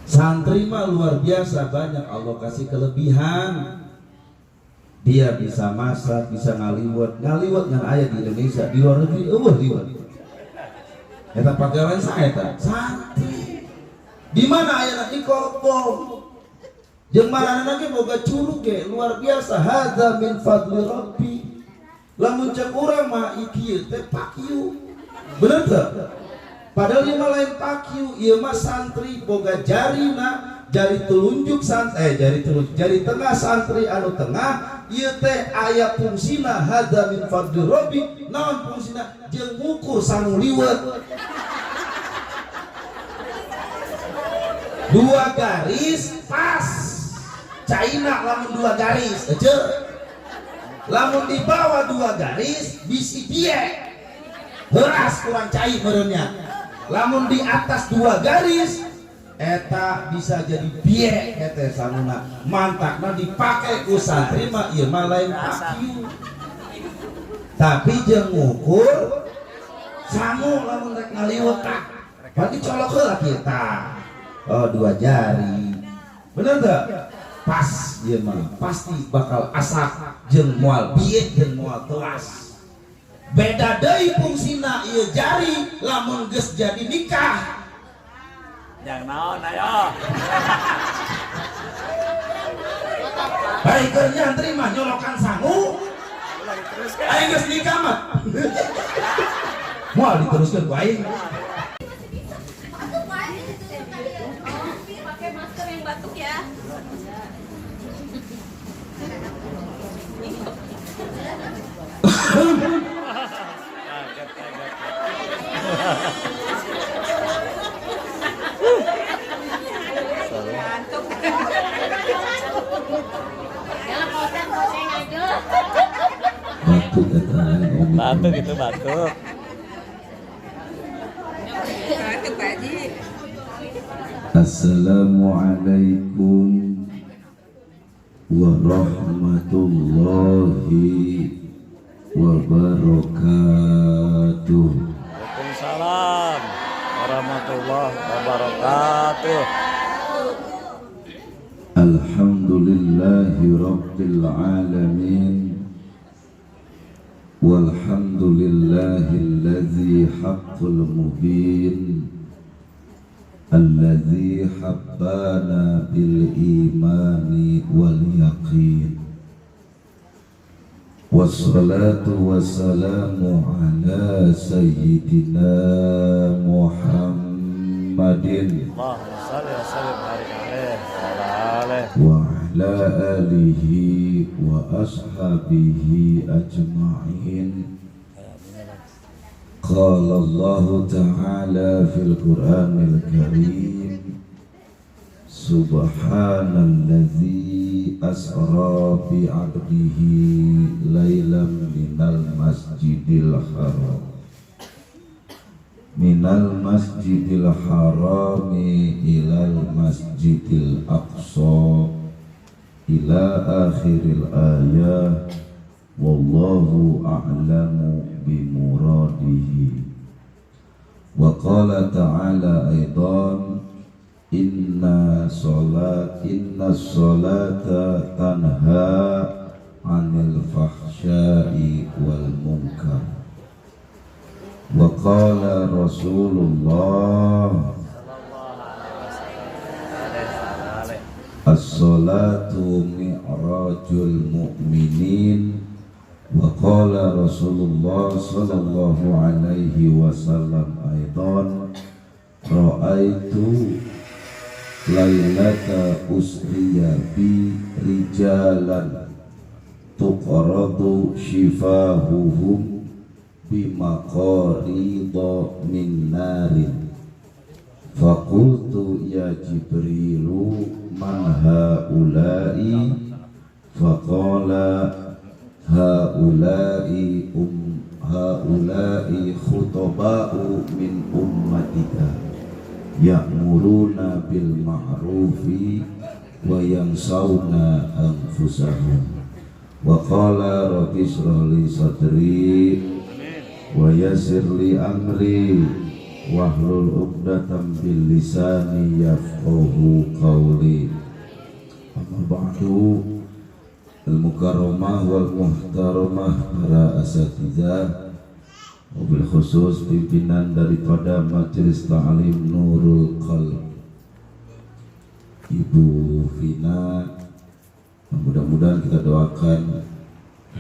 Santri mah luar biasa, banyak Allah kasih kelebihan. Dia bisa masak, bisa ngaliwat yang ayat di Indonesia, di luar negeri liwat. Eta pagawean saeta santri. Di mana ayat di kopong? Jeung marana ge boga curug ge luar biasa. Hadza min fadli rabbi. Lamun cek urang mah ieu teh pakiu. Bener teu? Padahal ieu mah lain pakiu, ieu mah santri boga jarina, jari telunjuk jari tengah santri anu tengah, ieu teh aya fungsina hadza min fadli rabbi. Naon fungsina? Jeung ngukur sanu liwet. 2 garis pas. Caina lamun 2 garis aja. Lamun di bawah 2 garis bisi piye. Heuras kurang cai meureunnya. Lamun di atas 2 garis eta bisa jadi piye eta sanuna. Mantakna dipake ku santri mah ieu mah lain pakiu. Tapi jeung ngukur sangu lamun rek ngaliwet tah. Berarti colok heula kita. Oh 2 jari. Bener teu? Pas ieu mah pasti bakal asap jeung moal bieu jeung moal telas. Beda deui fungsina ieu jari lamun geus jadi nikah. Yang naon ayo. Baik keur nyantri mah nyolokan sangu. Aing geus nikah mah. Moal diteruskeun ku aing. Pakai masker yang batuk ya. Batuk itu batuk. Assalamualaikum warahmatullahi wabarakatuh. Waalaikumsalam warahmatullahi wabarakatuh. Alhamdulillahi rabbil alamin. Walhamdulillahilladzi haqqul mubin. Alladzi habbana bil imani wal yaqin. Wassalatu wassalamu ala sayyidina Muhammadin Allahumma shalli wa sallim alaihi wa ala alihi wa ashabihi ajma'in. Qala Allah ta'ala fil Qur'anil Karim Subhanalladzi asra bi 'abdihi lailan minal masjidil harami ilal masjidil aqsa ila akhiril ayah. Wallahu a'lamu bimuradihi. Wa qala ta'ala aidan inna sholata tanha 'anil fahsya'i wal munkar. Wa qala Rasulullah as-sholatu mi'rajul mu'minin. Wa qala Rasulullah sallallahu alaihi wasallam aidan ra'aitu lailata usriya bi rijalan tuqradu shifahuhum bimaqarida min narin. Faqultu ya Jibrilu man haula'i? Faqala haula'i khutaba'u min ummatika ya'muruna bil ma'rufi wa yansawna anfusahum. Wa qala rabbi shrah li sadri wa yassir li amri wahlul 'uqdatam bil lisani yafqahu qawli. Amma ba'du, al-mukarramah wal muhtaramah para asatidzah, wabil khusus pimpinan daripada Majelis Ta'lim Nurul Qalb, Ibu Vina. Mudah-mudahan kita doakan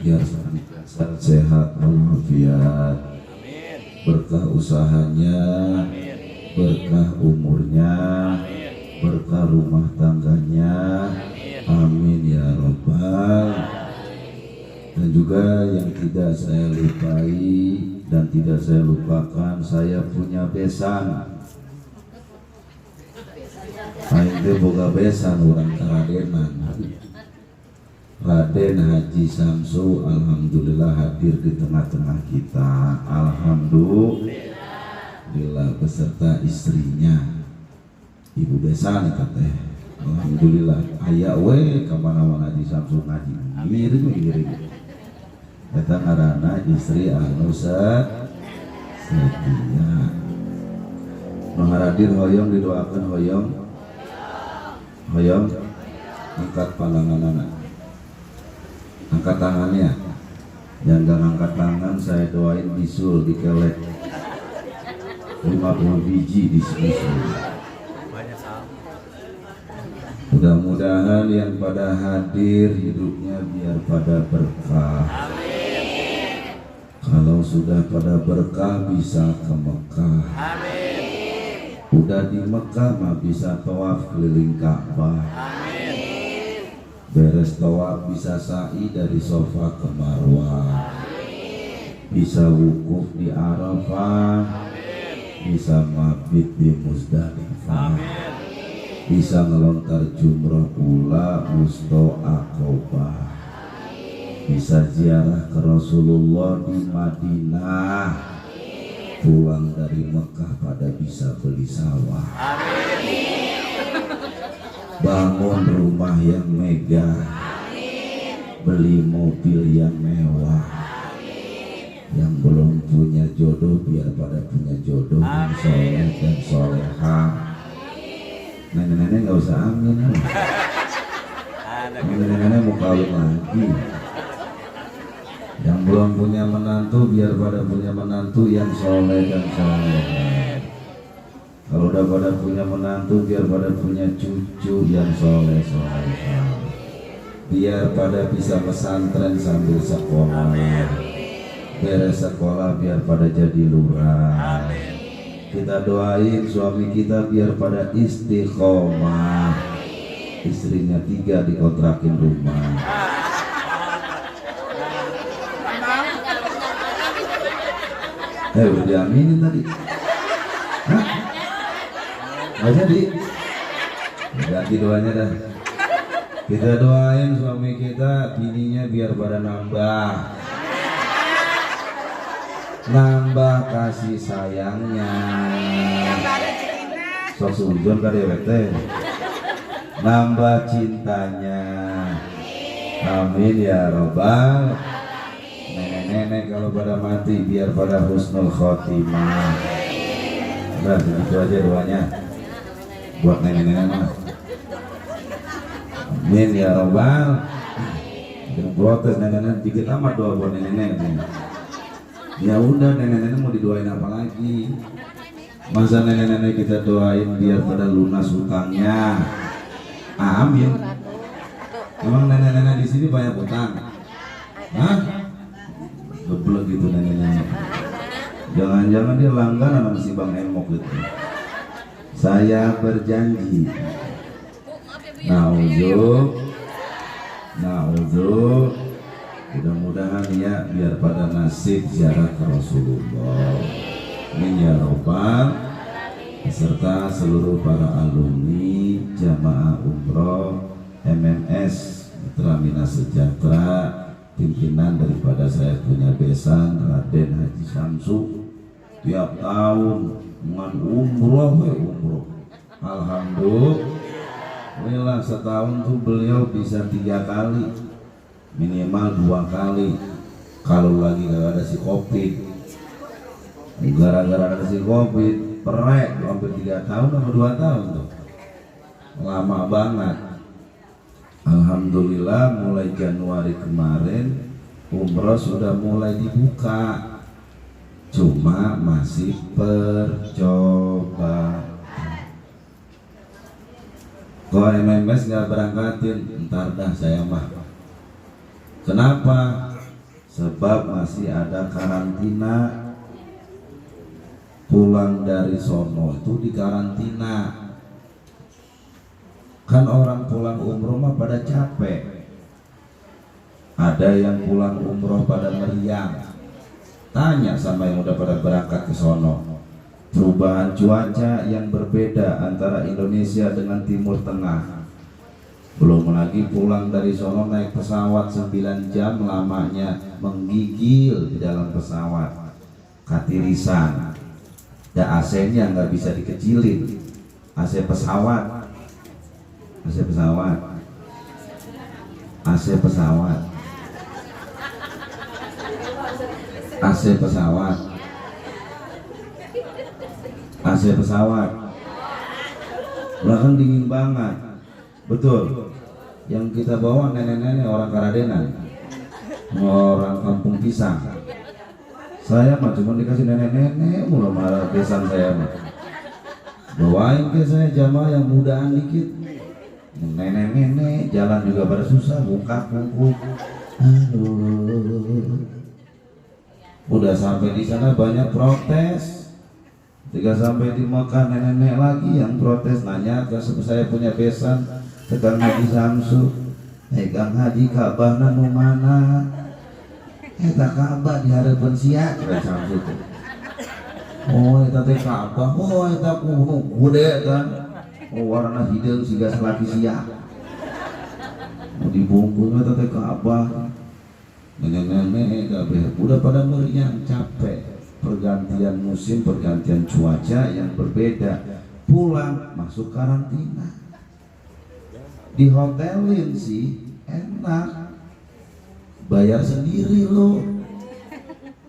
biar senantiasa sehat walafiat, berkah usahanya, berkah umurnya, berkah rumah tangganya, amin ya robbal. Dan juga yang tidak saya lupai dan tidak saya lupakan, saya punya besan. Aing boga besan urang karadenan. Raden Haji Samsu alhamdulillah hadir di tengah-tengah kita. Alhamdulillah beserta istrinya. Ibu besan teh. Alhamdulillah aya we ka mana-mana Haji Samsu ngaji. Ngiring. Eta ngaranna istri anu setia. Nu hadir hoyong didoakeun hoyong. Hoyong angkat pandanganana. Angkat tangannya. Yang gak angkat tangan saya doain bisul dikelek 50 biji di sini. Mudah-mudahan yang pada hadir hidupnya biar pada berkah. Kalau sudah pada berkah bisa ke Mekah. Udah di Mekah mah bisa tawaf keliling Ka'bah. Beres tawaf bisa sa'i dari Safa ke Marwah. Bisa wukuf di Arafah. Bisa mabit di Muzdalifah. Bisa ngelontar jumroh ula Musto Aqobah. Bisa ziarah ke Rasulullah di Madinah. Pulang dari Mekah pada bisa beli sawah. Bangun rumah yang megah. Beli mobil yang mewah. Yang belum punya jodoh biar pada punya jodoh yang soleh dan solehah. Nenek-nenek gak usah amin. Nenek-nenek mau kawin lagi. Yang belum punya menantu biar pada punya menantu yang soleh dan soleh. Kalau udah pada punya menantu biar pada punya cucu yang soleh. Biar pada bisa pesantren sambil sekolah. Beres sekolah biar pada jadi lurah. Kita doain suami kita biar pada istiqomah. Istrinya 3 dikontrakin rumah. Udah diaminin tadi. Hah? Nggak jadi. Ganti doanya dah. Kita doain suami kita, bininya biar pada nambah kasih sayangnya. Sok sujon ka dewek teh. Nambah cintanya. Amin ya robbal. Nenek-nenek kalau pada mati biar pada husnul khotimah. Udah itu aja doanya buat nenek-nenek mah. Amin ya robbal. Jangan protes nenek-nenek, dikit amat doa buat nenek-nenek. Ya udah, nenek-nenek mau didoain apa lagi? Masa nenek-nenek kita doain biar pada lunas hutangnya? Amin. Emang nenek-nenek di sini banyak hutang? Hah? Geblek gitu nenek-nenek. Jangan-jangan dia langganan sama si Bang Emok gitu. Saya berjanji. Na'udzu. Mudah-mudahan ya biar pada nasib ziarah ke Rasulullah. Amin ya robbal. Beserta seluruh para alumni jamaah umroh MMS Mitra Minas Sejahtera, pimpinan daripada saya punya besan Raden Haji Samsu. Tiap tahun dengan umroh. Alhamdulillah setahun tuh beliau bisa 3 kali, minimal 2 kali. Kalau lagi gak ada si Covid, gara-gara ada si Covid perek hampir 3 tahun atau 2 tahun tuh, lama banget. Alhamdulillah mulai Januari kemarin umroh sudah mulai dibuka, cuma masih percobaan. Kalau MMS nggak berangkatin, ntar dah saya mah. Kenapa? Sebab masih ada karantina. Pulang dari sono itu di karantina. Kan orang pulang umroh mah pada capek. Ada yang pulang umroh pada meriang. Tanya sama yang udah pada berangkat ke sono. Perubahan cuaca yang berbeda antara Indonesia dengan Timur Tengah. Belum lagi pulang dari sono naik pesawat 9 jam lamanya, menggigil di dalam pesawat, katirisan. Da AC-nya nggak bisa dikecilin, AC pesawat, AC pesawat, AC pesawat, AC pesawat, AC pesawat. Belakang dingin banget, betul. Yang kita bawa nenek-nenek orang Karadenan, orang kampung pisang. Saya mah cuma dikasih nenek-nenek, mulai marah besan saya mah. Bawain ke saya jamaah yang mudaan dikit. Nenek-nenek jalan juga pada susah, bungkak-bungkuk. Aduh. Udah sampai di sana banyak protes. Ketika sampai di Mekah nenek-nenek lagi yang protes, nanya ke saya punya besan, Kang Haji Samsu, Kang Haji Ka'bah nu mana? Eta Ka'bah di harapan sia, kira Samsu tuh. Oh eta teh Ka'bah, oh eta kuno gede kan, oh warna hidung siga salaki sia. Mau dibungkus eta teh Ka'bah. Nenek-nenek kabeh udah pada meriang, capek. Pergantian musim, pergantian cuaca yang berbeda. Pulang masuk karantina. Di hotelin sih enak, bayar sendiri lo.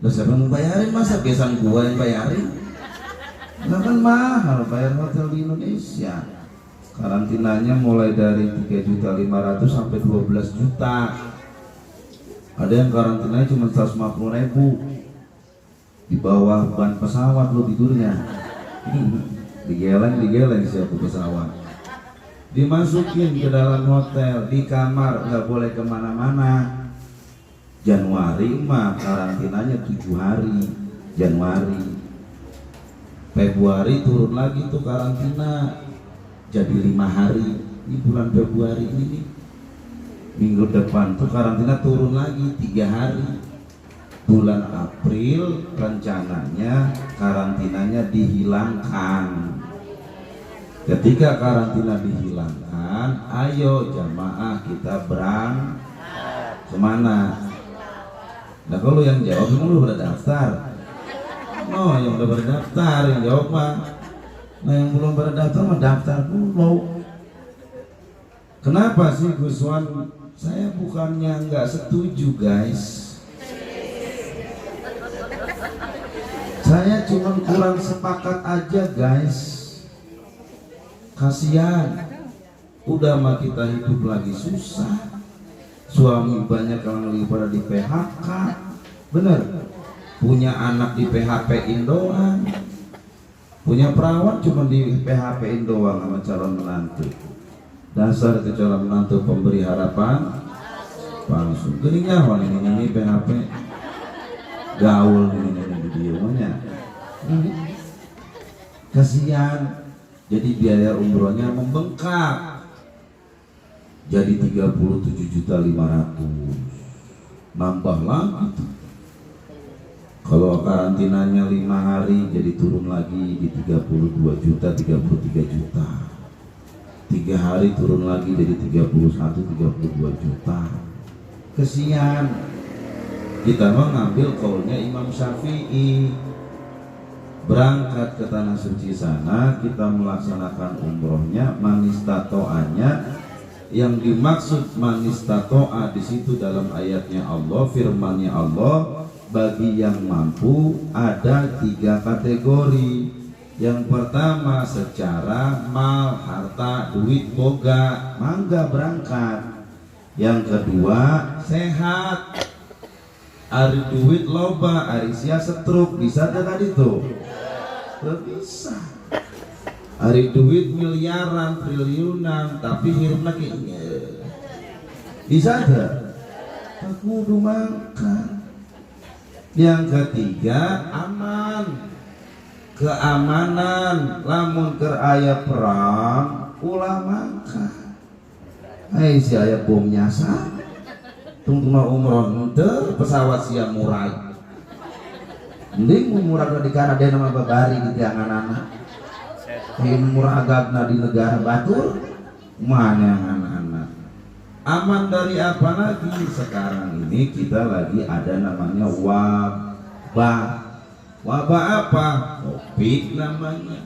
Loh siapa yang bayarin, masa besan gua yang bayarin? Nah kan mahal bayar hotel di Indonesia. Karantinanya mulai dari 3.500.000 sampai 12 juta. Ada yang karantinanya cuma 150.000. Di bawah ban pesawat lo tidurnya. Digeleng siapa pesawat. Dimasukin ke dalam hotel, di kamar, nggak boleh kemana-mana. Januari mah karantinanya 7 hari. Januari, Februari turun lagi tuh karantina jadi 5 hari. Ini bulan Februari ini, minggu depan tuh karantina turun lagi 3 hari. Bulan April rencananya karantinanya dihilangkan. Ketika karantina dihilangkan, ayo jamaah kita berangkat kemana? Nah kalau yang jawab itu lu berdaftar. Oh yang udah berdaftar yang jawab mah. Nah yang belum berdaftar mah daftar dulu. Kenapa sih Gus Wan? Saya bukannya nggak setuju guys. Saya cuma kurang sepakat aja guys. Kasihan, udah mah kita hidup lagi susah. Suami banyak yang lagi pada di PHK, bener. Punya anak di PHP-in doang, punya perawan cuma di PHP-in doang sama calon menantu. Dasar itu calon menantu pemberi harapan palsu. Geningnya wan ini PHP, gaul ini videonya. Kasihan. Jadi biaya umrohnya membengkak jadi 37.500.000, nambah lagi tuh. Kalau karantinanya 5 hari jadi turun lagi di 32 juta, 33 juta. 3 hari turun lagi jadi 31, 32 juta. Kesian. Kita mau ngambil kaulnya Imam Syafi'i. Berangkat ke tanah suci sana, kita melaksanakan umrohnya, manistatoanya. Yang dimaksud manistatoa di situ dalam ayatnya Allah, firmannya Allah, bagi yang mampu ada 3 kategori. Yang pertama secara mal, harta, duit, boga, mangga berangkat. Yang kedua sehat, ari duit loba, ari sia stroke, bisa gak tadi tuh? Gak bisa. Ari duit miliaran, triliunan, tapi hirupna kayaknya bisa gak? Aku udah makan. Yang ketiga aman, keamanan, lamun keur aya perang ulah makan. Hai si aya bom nyasar, tungtuna umroh henteu pesawat sia murah. Mending murah di Kanada nama babari di tiangan-anak. Murah agakna di negara batur, mana yang anak-anak. Aman dari apa lagi? Sekarang ini kita lagi ada namanya wabah. Wabah apa? Covid namanya.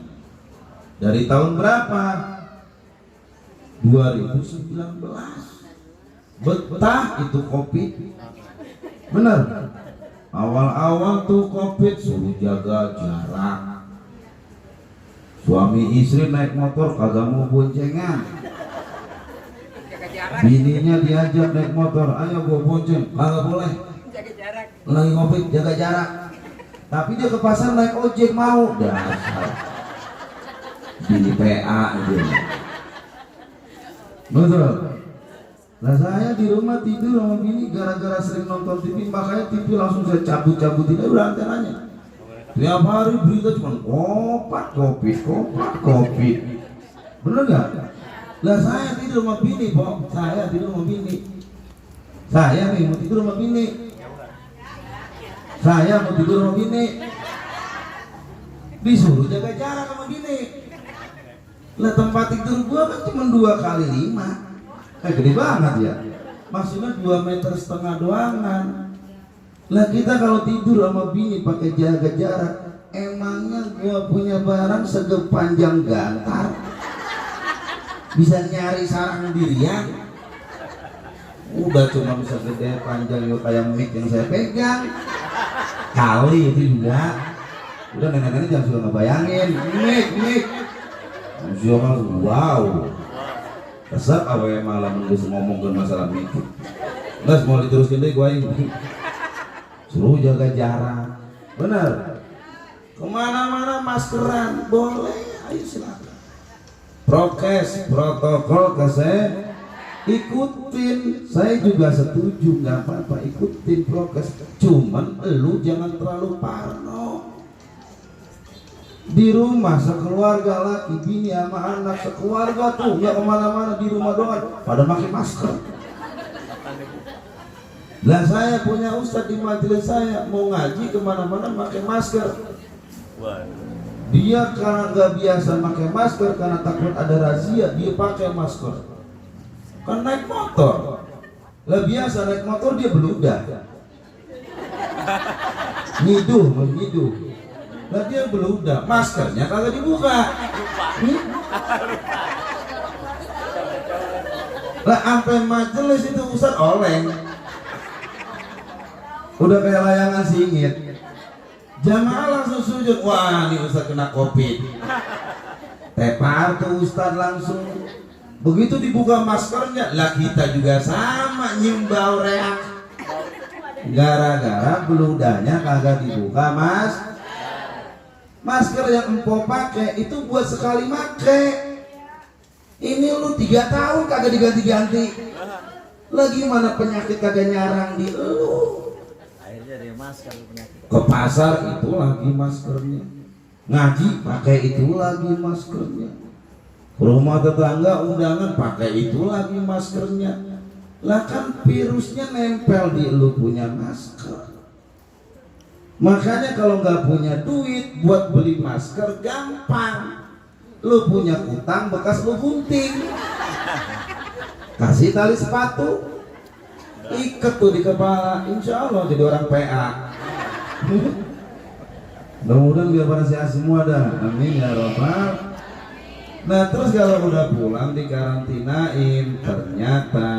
Dari tahun berapa? 2019. Betah itu Covid. Bener. Awal-awal tuh Covid suruh jaga jarak. Suami istri naik motor kagak mau boncengan. Bininya diajak naik motor, ayo gua bonceng, kagak boleh. Jaga jarak. Lagi Covid jaga jarak. Tapi dia ke pasar naik ojek mau. Dasar. Bini PA itu. Betul. Nah saya di rumah tidur sama bini gara-gara sering nonton TV, makanya TV langsung saya cabut-cabutin udah antenanya. Tiap hari berita cuma Covid. Bener gak? Lah saya tidur sama bini, Pok. Saya tidur sama bini. Saya nih mau tidur sama bini. Saya mau tidur sama bini. Disuruh jaga jarak sama bini. Lah tempat tidur gua kan cuma 2 kali 5. Gede banget ya. Maksudnya 2,5 meter doangan. Lah kita kalau tidur sama bini pakai jaga jarak, emangnya gua punya barang sepanjang gantar? Bisa nyari sarang dirian? Udah cuma bisa gede panjang yuk kayak mic yang saya pegang. Kali itu juga. Udah nenek-nenek jangan suka ngebayangin mic. Siapa wow. Kesek apa yang malam nggak ngomongin masalah mic. Nggak mau diteruskan deh gue ini. Suruh jaga jarak. Bener. Kemana-mana maskeran boleh. Ayo silakan. Prokes, protokol kesehatan ikutin. Saya juga setuju, nggak apa-apa ikutin prokes. Cuman lu jangan terlalu parno. Di rumah sekeluarga laki, bini sama anak sekeluarga tuh nggak kemana-mana, di rumah doang pada pakai masker. Lah saya punya ustadz di majelis saya mau ngaji kemana-mana pakai masker. Dia karena nggak biasa pakai masker karena takut ada razia, dia pakai masker. Kan naik motor, lah biasa naik motor dia beludah, ngiduh, lah dia beludah, maskernya kagak dibuka. Lah sampai majelis itu ustadz oleng, udah kayak layangan singit. Jamaah langsung sujud, wah ini ustadz kena Covid. Tepar tuh ustadz langsung. Begitu dibuka maskernya, lah kita juga sama nyimbau reak. Gara-gara beludahnya kagak dibuka mas. Masker yang empok pakai itu buat sekali make. Ini lu 3 tahun kagak diganti-ganti. Lagi mana penyakit kagak nyarang di lu. Akhirnya dia masker penyakit. Ke pasar itu lagi maskernya, ngaji pakai itu lagi maskernya, rumah tetangga undangan pakai itu lagi maskernya. Lah kan virusnya nempel di lu punya masker. Makanya kalau nggak punya duit buat beli masker gampang. Lu punya utang bekas lu gunting, kasih tali sepatu, ikat tuh di kepala, insya Allah jadi orang PA. Mudah-mudahan biar pada sehat semua dah, amin ya robbal. Nah terus kalau udah pulang dikarantinain, ternyata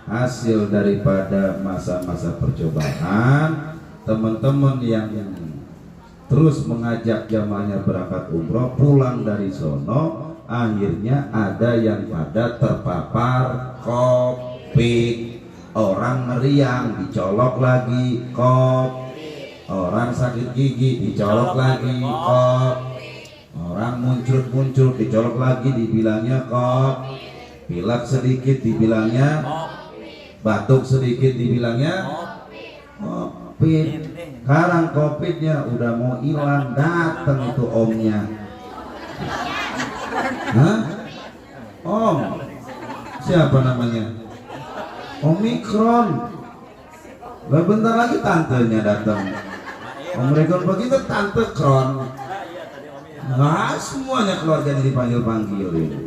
hasil daripada masa-masa percobaan teman-teman yang terus mengajak jamaahnya berangkat umroh, pulang dari sono, akhirnya ada yang pada terpapar COVID. Orang meriang dicolok lagi COVID, orang sakit gigi dicolok lagi COVID, orang muncul dicolok lagi dibilangnya COVID, pilek sedikit dibilangnya, batuk sedikit dibilangnya COVID. Sekarang COVID-nya udah mau hilang, datang itu omnya. Hah? Om siapa namanya? Omikron. Lah bentar lagi tantenya datang. Omikron begitu tante kron. Nah, semuanya keluarganya dipanggil-panggil ini.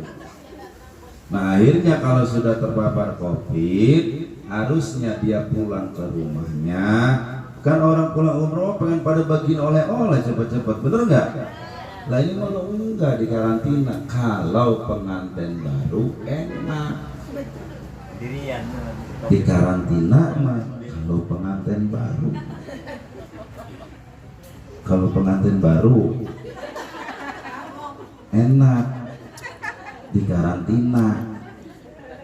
Nah, akhirnya kalau sudah terpapar COVID, harusnya dia pulang ke rumahnya. Kan orang pulang umroh pengen pada bagiin oleh-oleh cepet-cepet, bener nggak? Lah ini malah enggak, di karantina. Kalau pengantin baru enak di karantina mah. Kalau pengantin baru enak di karantina,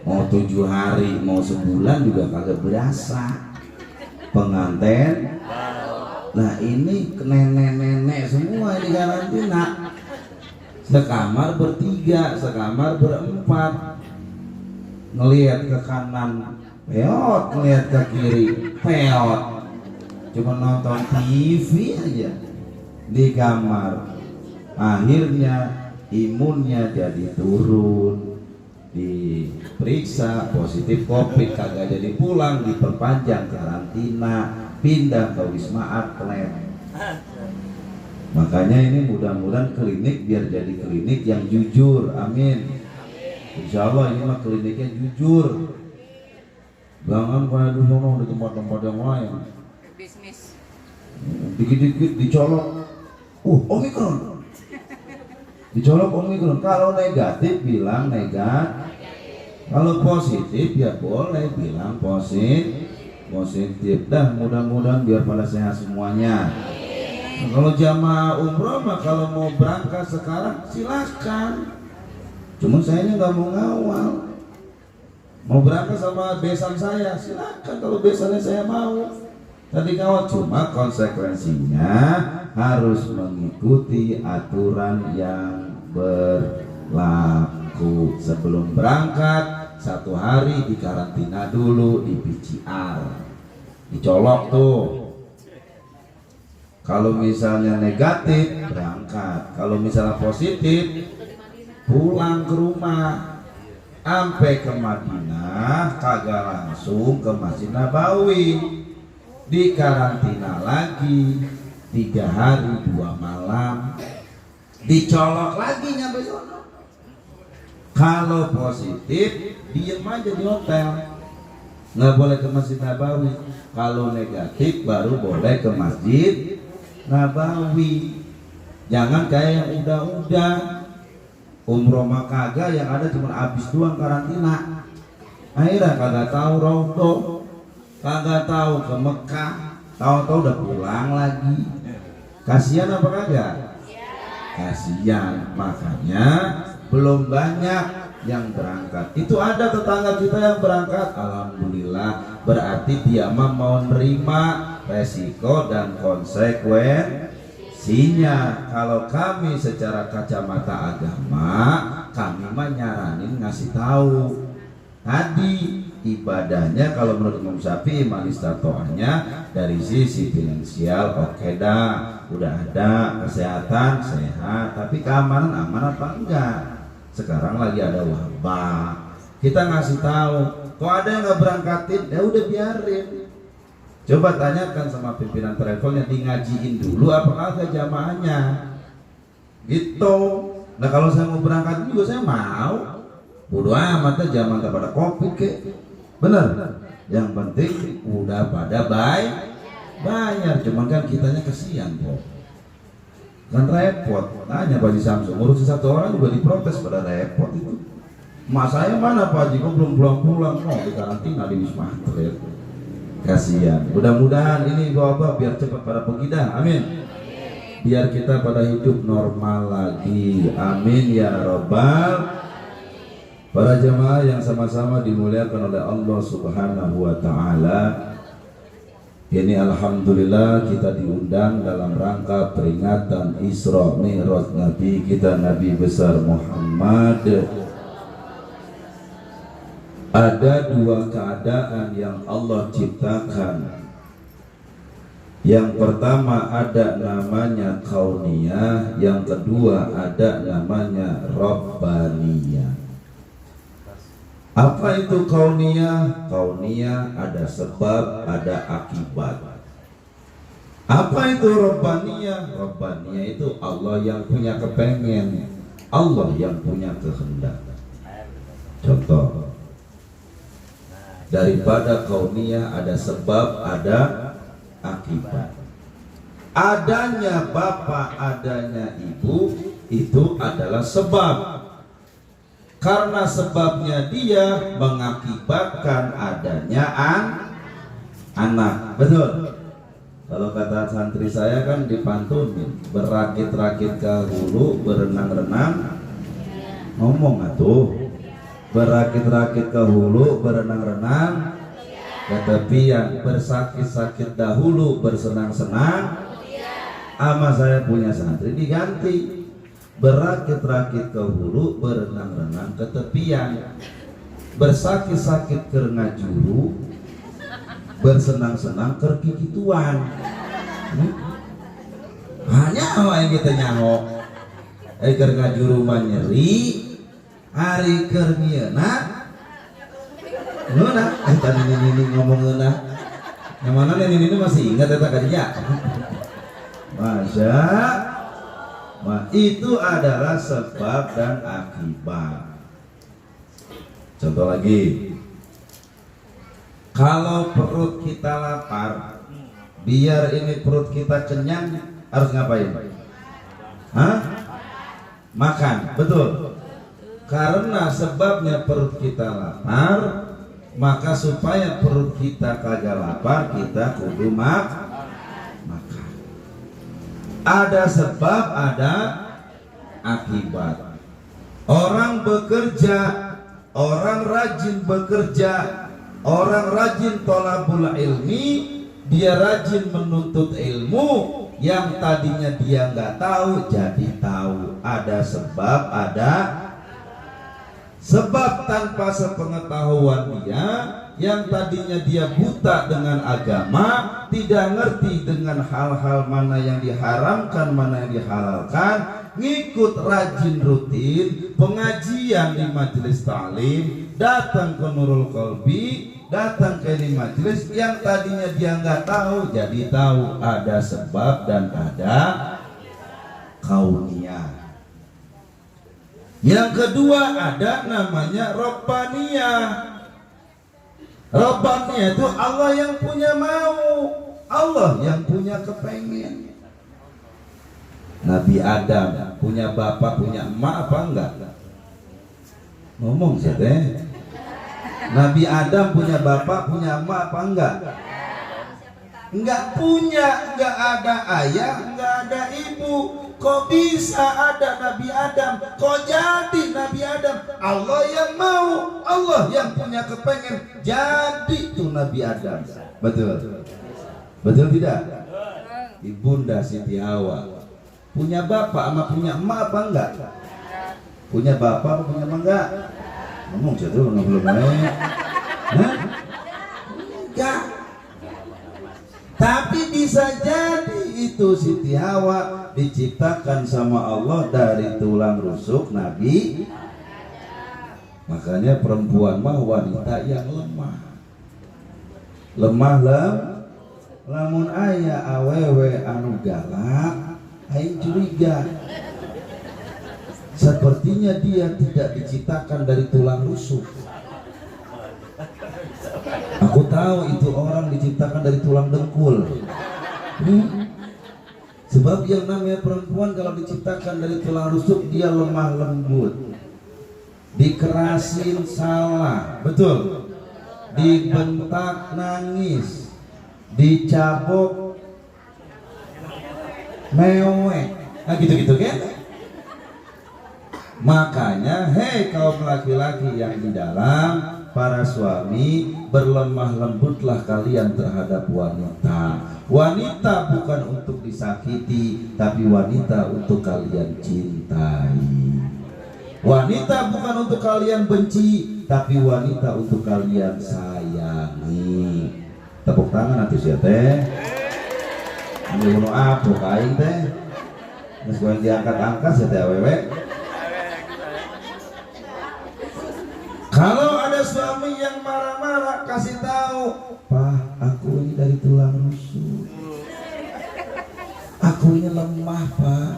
mau 7 hari mau sebulan juga kagak berasa pengantin. Nah ini nenek-nenek semua di karantina, sekamar bertiga, sekamar berempat, ngelihat ke kanan peot, ngelihat ke kiri peot, cuma nonton TV aja di kamar. Akhirnya imunnya jadi turun, diperiksa positif COVID, kagak jadi pulang, diperpanjang karantina, pindah ke Wisma Atlet. Makanya ini mudah-mudahan klinik biar jadi klinik yang jujur, amin. Insya Allah ini mah kliniknya jujur. Jangan kayak di sono di tempat-tempat yang lain. Bisnis. Dikit-dikit dicolok. Omikron. Dicolok Omikron. Kalau negatif bilang negatif. Kalau positif ya boleh bilang positif. Dah mudah-mudahan biar pada sehat semuanya. Nah, kalau jamaah umroh mah kalau mau berangkat sekarang silakan. Cuma saya nggak mau ngawal. Mau berangkat sama besan saya, silakan kalau besannya saya mau. Tadi kawal, cuma konsekuensinya harus mengikuti aturan yang berlaku. Sebelum berangkat 1 hari dikarantina dulu, di PCR, dicolok tuh. Kalau misalnya negatif berangkat, kalau misalnya positif pulang ke rumah. Sampai ke Madinah kagak langsung ke Masjid Nabawi, di karantina lagi 3 hari 2 malam, dicolok lagi nyampe sono. Kalau positif diem aja di hotel, nggak boleh ke Masjid Nabawi. Kalau negatif baru boleh ke Masjid Nabawi. Jangan kayak yang udah umroh mah kagak, yang ada cuma habis doang karantina. Akhirnya kagak tahu Raudhah, kagak tahu ke Mekah, tahu-tahu udah pulang lagi. Kasihan apa kagak? Kasihan. Makanya belum banyak yang berangkat. Itu ada tetangga kita yang berangkat, alhamdulillah, berarti dia mah mau nerima resiko dan konsekuensinya. Kalau kami secara kacamata agama, kami mah nyaranin ngasih tahu tadi ibadahnya. Kalau menurut Imam Syafi'i manistatoahnya dari sisi finansial oke dah, udah ada kesehatan sehat, tapi keamanan aman apa enggak? Sekarang lagi ada wabah, kita ngasih tahu. Kok ada yang nggak berangkatin, ya udah biarin. Coba tanyakan sama pimpinan travelnya, di ngajiin dulu apakah ada jamaahnya gitu. Nah kalau saya mau berangkat juga saya mau, bodo amat jamaah tak pada COVID kek, bener. Yang penting udah pada bayar. Cuman kan kitanya kesian kok, kan repot. Tanya Pak Haji Samsul, ngurusin 1 orang juga diprotes, pada repot itu. Mak saya mana Pak Haji, kok belum pulang-pulang, mau di karantina di Wisma Atlet. Kasihan. Mudah-mudahan ini wabah biar cepat pada pergi dah, amin. biar kita pada hidup normal lagi. Amin ya robbal. Para jemaah yang sama-sama dimuliakan oleh Allah Subhanahu wa Ta'ala, ini alhamdulillah kita diundang dalam rangka peringatan Isra Mi'raj Nabi kita, Nabi besar Muhammad. Ada dua keadaan yang Allah ciptakan. Yang pertama ada namanya kauniyah, yang kedua ada namanya rabbaniyah. Apa itu kauniyah? Kauniyah ada sebab, ada akibat. Apa itu rabbaniyah? Rabbaniyah itu Allah yang punya kepengen, Allah yang punya kehendak. Contoh, daripada kauniyah ada sebab, ada akibat. Adanya bapak, adanya ibu itu adalah sebab. Karena sebabnya dia mengakibatkan adanya anak. Betul. Kalau kata santri saya kan dipantunin, berakit-rakit ke hulu, berenang-renang. Ngomong atuh. Berakit-rakit ke hulu, berenang-renang ke tepian, bersakit-sakit dahulu, bersenang-senang. Ama saya punya santri diganti. Berakit-rakit ke hulu, berenang-renang ke tepian, bersakit-sakit ke ngajuru, bersenang-senang ke kikituan. Hanya apa yang kita nyahok ke ngajuru nyeri, hari kerniana nuna, tadi ini ngomong nuna, yang mana ini masih ingat eta kerja. Masya. Nah, itu adalah sebab dan akibat. Contoh lagi, kalau perut kita lapar, biar ini perut kita kenyang, harus ngapain? Hah? Makan, betul. Karena sebabnya perut kita lapar, maka supaya perut kita kagak lapar, kita kudu makan. Ada sebab, ada akibat. Orang bekerja, orang rajin bekerja, orang rajin thalabul ilmi, dia rajin menuntut ilmu, yang tadinya dia nggak tahu jadi tahu. Ada sebab, ada sebab. Tanpa sepengetahuan dia, yang tadinya dia buta dengan agama, tidak ngerti dengan hal-hal mana yang diharamkan, mana yang dihalalkan, ngikut rajin rutin pengajian di majelis ta'lim, datang ke Nurul Qalbi, datang ke ini majelis, yang tadinya dia nggak tahu jadi tahu. Ada sebab dan ada kauniyah. Yang kedua ada namanya rabbaniyah. Rabbaniyah itu Allah yang punya mau, Allah yang punya kepengen. Nabi Adam punya bapak, punya emak apa enggak? Ngomong sih deh. Nabi Adam punya bapak, punya emak apa enggak? Enggak punya, enggak ada ayah, enggak ada ibu. Kok bisa ada Nabi Adam? Kok jadi Nabi Adam? Allah yang mau, Allah yang punya kepengen, jadi tuh Nabi Adam. Betul? Betul tidak? Ibunda Siti Hawa punya bapak sama punya emak apa enggak? Punya bapak apa punya emak enggak? Ngomong jatuh belum naik. Enggak. Tapi bisa jadi itu Siti Hawa diciptakan sama Allah dari tulang rusuk Nabi. Makanya perempuan mah wanita yang lemah. Lemah lamun aya awewe anu galak, aing curiga. Sepertinya dia tidak diciptakan dari tulang rusuk. Aku tahu itu orang diciptakan dari tulang dengkul. Sebab yang namanya perempuan kalau diciptakan dari tulang rusuk, dia lemah lembut, dikerasin salah, betul, dibentak nangis, dicabok mewek. Nah gitu-gitu kan. Makanya hei kaum laki-laki yang di dalam, para suami, berlemah lembutlah kalian terhadap wanita. Wanita bukan untuk disakiti, tapi wanita untuk kalian cintai. Wanita bukan untuk kalian benci, tapi wanita untuk kalian sayangi. Tepuk tangan atuh sia teh. Ambil bunuh apa kain teh. Geus goeng diangkat-angkat sia teh awewe. Kalau ada suami yang marah-marah, kasih tahu, "Pak, aku ini dari tulang rusuk. Aku ini lemah, Pak.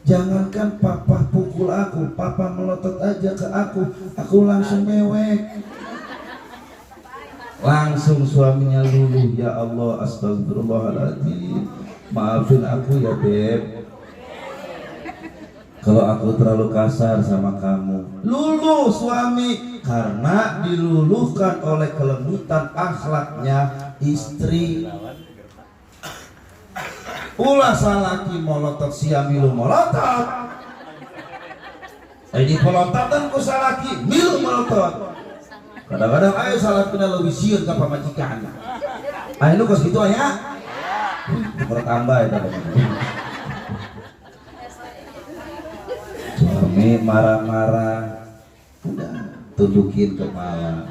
Jangankan papa pukul aku, papa melotot aja ke aku langsung mewek." Langsung suaminya luluh, "Ya Allah, astagfirullahaladzim. Maafin aku ya, Beb. Kalau aku terlalu kasar sama kamu." Luluh suami karena diluluhkan oleh kelembutan akhlaknya istri. Ulah salaki molotot sia milu molotot. Ini polototan ku salaki milu molotot. Kadang-kadang ayo salakina lebih sieun ka pamajikan. Ayo nu geus kitu aya. Bertambah eta. Suami marah-marah, udah tundukin kepala.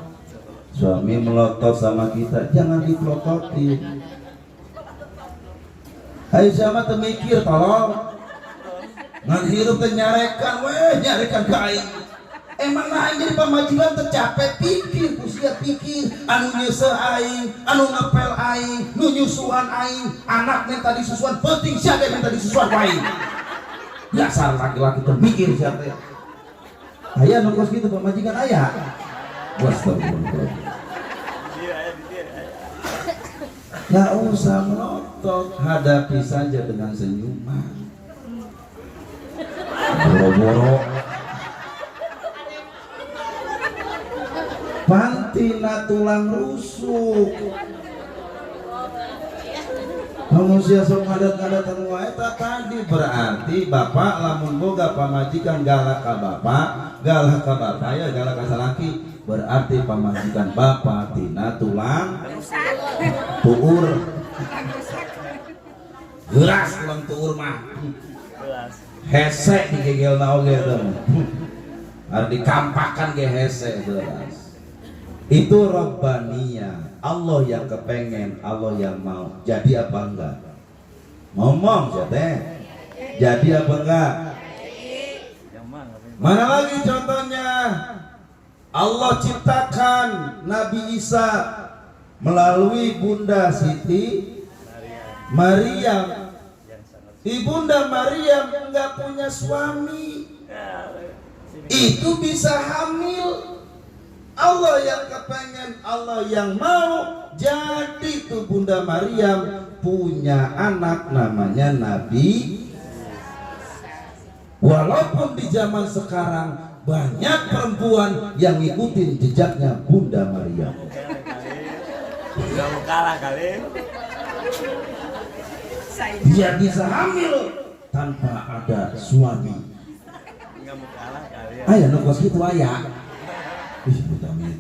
Suami melotot sama kita, jangan dipelototin. Ayo sama temikir tolong. Ngan hirup teh nyarekan, nyarekan ke aing. Emang aing jadi pamajikan tercapek pikir, kusia pikir, anu nyese aing, anu ngepel aing, nu nyusuan aing, anak minta disusuan, penting siapa minta disusuan aing. Dasar laki-laki terpikir siapa ya? Ayah nongkos gitu pemajikan ayah. Astagfirullah. Nggak usah melotot, hadapi saja dengan senyuman. Boro-boro. Pantina tulang rusuk. Manusia sok ngadat-ngadatan wae tadi berarti bapak lamun boga pamajikan galak ka bapak ya galak ka salaki, berarti pamajikan bapak tina tulang tuur. Geras tulang tuur mah. Hese digegelna oge teh. Harus dikampakan ge hese geras. Itu Rabbaniyah, Allah yang kepengen, Allah yang mau. Jadi apa enggak? Ngomong siapa? Jadi apa enggak? Mana lagi contohnya? Allah ciptakan Nabi Isa melalui Bunda Siti Maryam. Ibunda Maryam enggak punya suami, itu bisa hamil. Allah yang kepengen, Allah yang mau. Jadi tuh Bunda Maryam punya anak namanya Nabi. Walaupun di zaman sekarang banyak perempuan yang ngikutin jejaknya Bunda Maryam. Gak mau kalah kali. Dia bisa hamil tanpa ada suami. Gak mau kalah kali. Ayah nongkos gitu ayah. Ih, Butamin.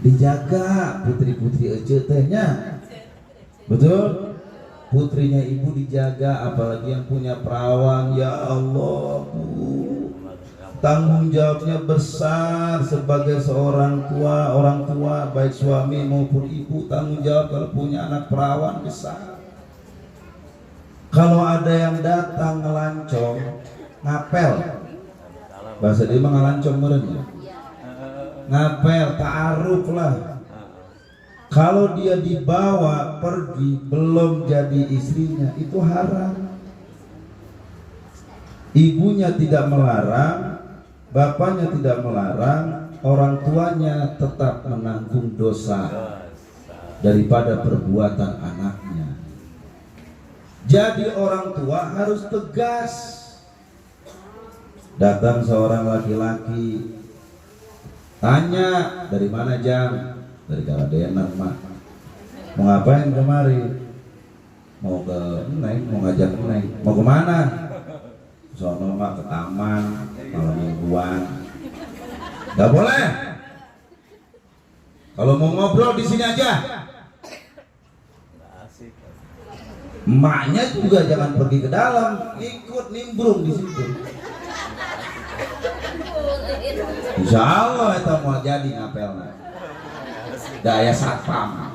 Dijaga putri-putri ece tehnya. Betul? Putrinya ibu dijaga, apalagi yang punya perawan. Ya Allah, Bu. Tanggung jawabnya besar sebagai seorang tua, orang tua, baik suami maupun ibu. Tanggung jawab kalau punya anak perawan besar. Kalau ada yang datang ngelancong, ngapel. Bahasa dia mah ngelancong meureun ya. Ngapel, ta'aruf lah. Kalau dia dibawa pergi belum jadi istrinya, itu haram. Ibunya tidak melarang, bapaknya tidak melarang, orang tuanya tetap menanggung dosa daripada perbuatan anaknya. Jadi orang tua harus tegas. Datang seorang laki-laki, tanya, dari mana Jam? Dari Kaladenan, Mak. Mau ngapain kemari? mau ke Neng, mau ngajak Neng, mau kemana? Sono mak ke taman malam mingguan. Gak boleh. Kalau mau ngobrol di sini aja. Emaknya juga jangan pergi ke dalam, ikut nimbrung di situ. Insya Allah itu mau jadi ngapelnya. Daya satpam.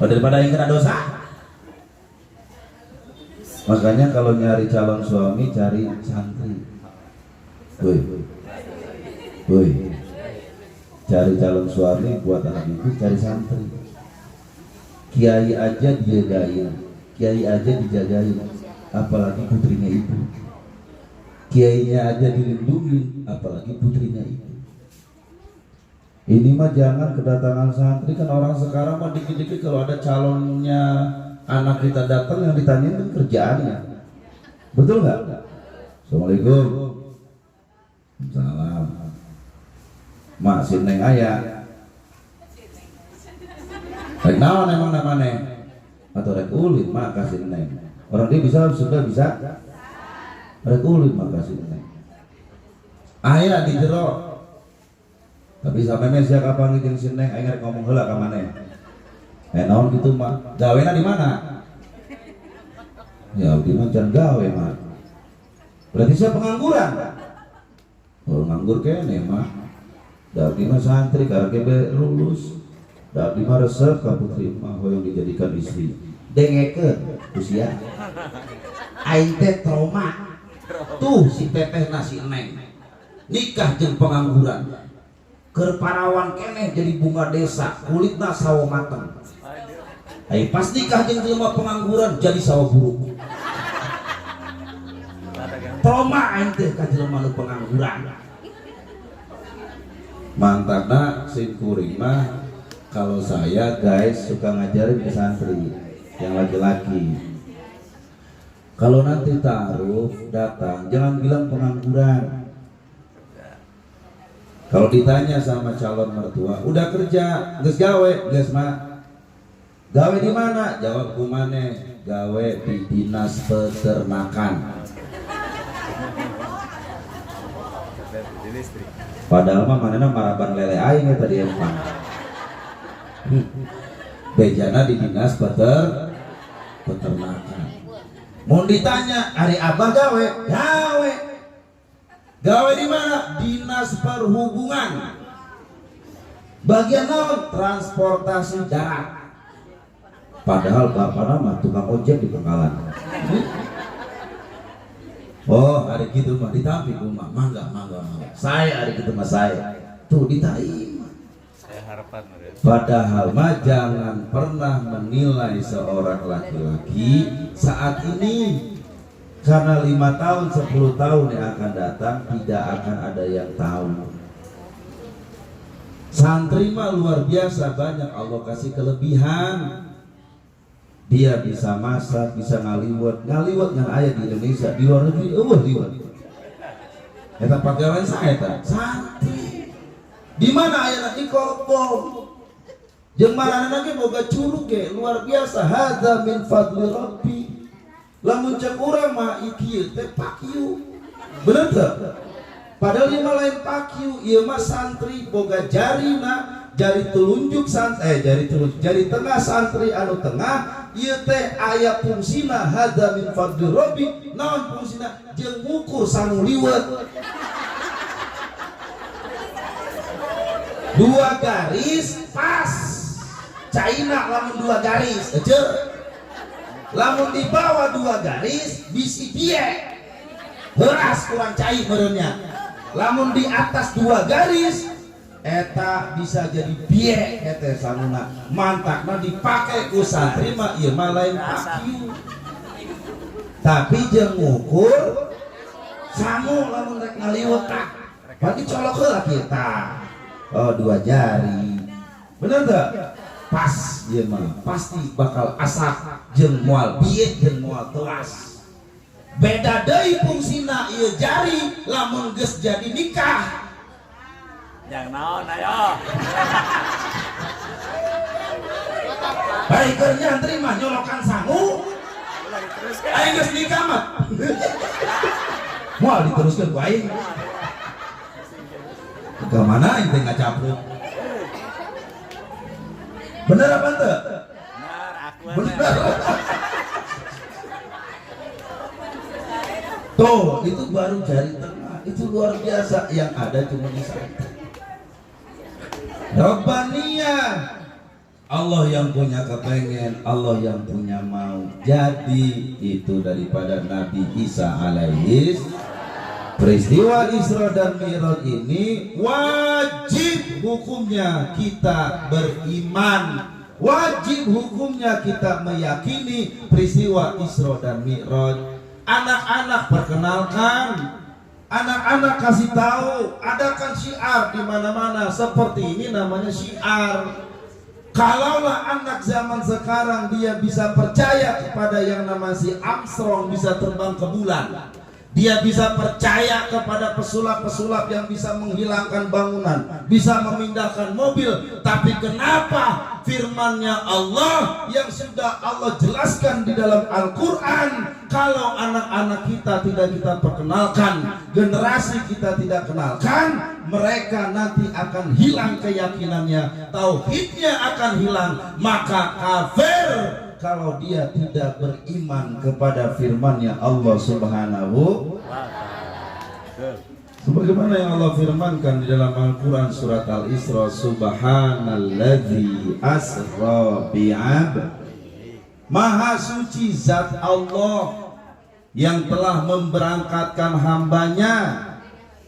Daripada yang kena dosa. Makanya kalau nyari calon suami cari santri. Woi. Cari calon suami buat anak ibu cari santri. Kiai aja dijagain, kiai aja dijagain, apalagi putrinya ibu. Kiainya aja dilindungi, apalagi putrinya ibu. Ini mah jangan kedatangan santri, kan orang sekarang mah dikit-dikit kalau ada calonnya anak kita datang yang ditanyain kan kerjaannya. Betul nggak? Assalamualaikum. Salam. Mak si Neng aya. Rek naon emang namanya? Atau rek ulin mak kasih Neng. Orang dia sudah bisa. Rek ulin mak kasih Neng. Aya di jero. Tapi sampai mesya kapan jeung si Neng aing ngomong heula ka maneh. Naon gitu mak. Gawena di mana? Ya di mancan gawe mak. Berarti saya pengangguran. Oh nganggur kene mak. Dari mah santri karena kebe lulus, dari mah resep ka putri mah yang dijadikan istri. Dengekeun usia. Aing teh trauma. Tuh si teteh nasi Neng nikah jeung pengangguran. Keur parawan keneh jadi bunga desa, kulitna sawo mateng. Ai pas nikah jeung jelema pengangguran jadi sawo buruk. Trauma aing teh ka jelema nu pengangguran. Mantapna sim kuring mah kalau saya guys suka ngajarin ke santri yang laki-laki. Kalau nanti taruh datang jangan bilang pengangguran. Kalau ditanya sama calon mertua, udah kerja, geus gawe, geus mah. Gawe di mana? Jawab kumane, gawe di dinas peternakan. Padahal mah manehna maraban lele aing eta di empang. Bejana di dinas peternakan. Mau ditanya, hari abah gawe? Gawe. Gawe di mana? Dinas perhubungan. Bagian naon? Transportasi darat. Padahal bapakna mah tukang ojek di Bengkalan. Oh hari gitu mah ditampi kumah, mangga. Saya hari gitu mah saya tuh diterima. Saya harapan. Padahal mah jangan pernah menilai seorang laki-laki saat ini karena 5 tahun 10 tahun yang akan datang tidak akan ada yang tahu. Santri mah luar biasa banyak Allah kasih kelebihan. Dia bisa masak, bisa ngaliwat yang ayah di Indonesia, di luar negeri, liwat. Eta pagawean saya eta, santri. Di mana ayah di Kopong? Jeung marana ge boga curug ge luar biasa. Hadza min fadli rabbi. Lamun cek urang mah ieu teh pakiu. Bener teu? Padahal ieu mah lain pakiu, ieu mah santri boga jarina, jari telunjuk jari tengah santri anu tengah. Ieu teh aya fungsina hadza min fadli rabbi. Naon fungsina? Jeung ngukur sanu liwet. 2 garis pas. Caina lamun 2 garis, lamun di bawah 2 garis bisi pie. Beras kurang cai meureunnya. Lamun di atas 2 garis eta bisa jadi pie eta sanuna. Mantakna dipake ku santri mah ieu mah lain pakiu. Tapi jeung ngukur sangu lamun rek ngaliwet tah. Bagi colok heula kita. Oh 2 jari. Bener teu? Pas ieu mah pasti bakal asap jeung moal bieu jeung moal telas. Beda deui fungsina ieu jari lamun geus jadi nikah. Yang naon ayo. Baik keur nyantri mah nyolokan sangu Aing geus nikah mah. Moal diteruskeun ku aing. Ke mana aing teh ngacapruk. Bener apa teu? Bener. Tuh, itu baru jari tengah. Itu luar biasa, yang ada cuma di sana. Rabbaniyah, Allah yang punya kepengen, Allah yang punya mau. Jadi itu daripada Nabi Isa alaihis. Peristiwa Isra dan Mi'raj ini wajib hukumnya kita beriman. Wajib hukumnya kita meyakini peristiwa Isra dan Mi'raj. Anak-anak perkenalkan, anak-anak kasih tahu, adakan syiar di mana-mana seperti ini namanya syiar. Kalaulah anak zaman sekarang dia bisa percaya kepada yang namanya si Armstrong bisa terbang ke bulan, dia bisa percaya kepada pesulap-pesulap yang bisa menghilangkan bangunan, bisa memindahkan mobil. Tapi kenapa firman-Nya Allah yang sudah Allah jelaskan di dalam Al-Quran, kalau anak-anak kita tidak kita perkenalkan, generasi kita tidak kenalkan, mereka nanti akan hilang keyakinannya, tauhidnya akan hilang, maka kafir kalau dia tidak beriman kepada firman-Nya Allah Subhanahu. Sebagaimana yang Allah firmankan di dalam Al-Quran surat Al-Isra, Subhanalladzi asra bi'abdihi, Maha suci zat Allah yang telah memberangkatkan hambanya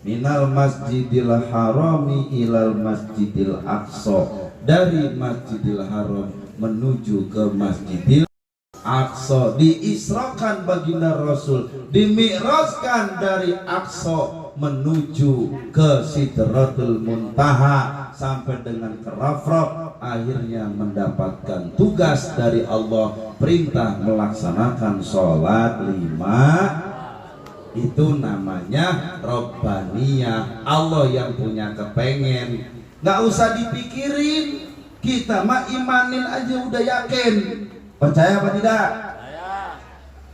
minal masjidil harami ilal masjidil aqsa, dari masjidil haram menuju ke masjidil aqsa. Diisrakan baginda Rasul, dimi'rajkan dari aqsa menuju ke Sidratul Muntaha sampai dengan ke Rafraf, akhirnya mendapatkan tugas dari Allah, perintah melaksanakan sholat 5. Itu namanya Rabbaniyah, Allah yang punya kepengen, nggak usah dipikirin, kita mah imanin aja udah yakin. Percaya apa tidak?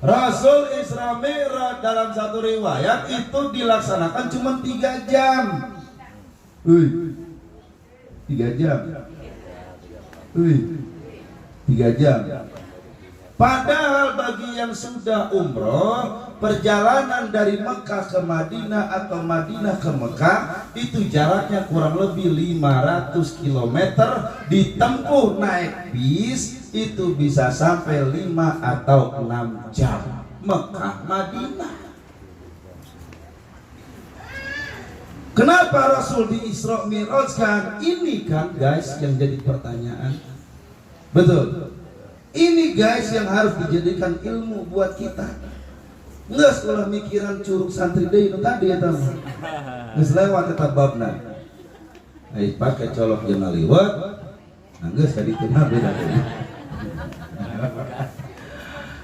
Rasul Isra Mi'raj dalam satu riwayat itu dilaksanakan cuma 3 jam. 3 jam. 3 jam. Padahal bagi yang sudah umroh, perjalanan dari Mekah ke Madinah atau Madinah ke Mekah itu jaraknya kurang lebih 500 km, ditempuh naik bis itu bisa sampai 5 atau 6 jam. Mekah Madinah. Kenapa Rasul di Isra Mi'rajkan? Ini kan guys yang jadi pertanyaan. Betul. Ini guys yang harus dijadikan ilmu buat kita. Nggak sekolah mikiran curug santri deh itu tadi ya teman. Nggak lewat tetap babna. Ayo pakai colok jangan lewat. Nggak sekali kenal beda beda.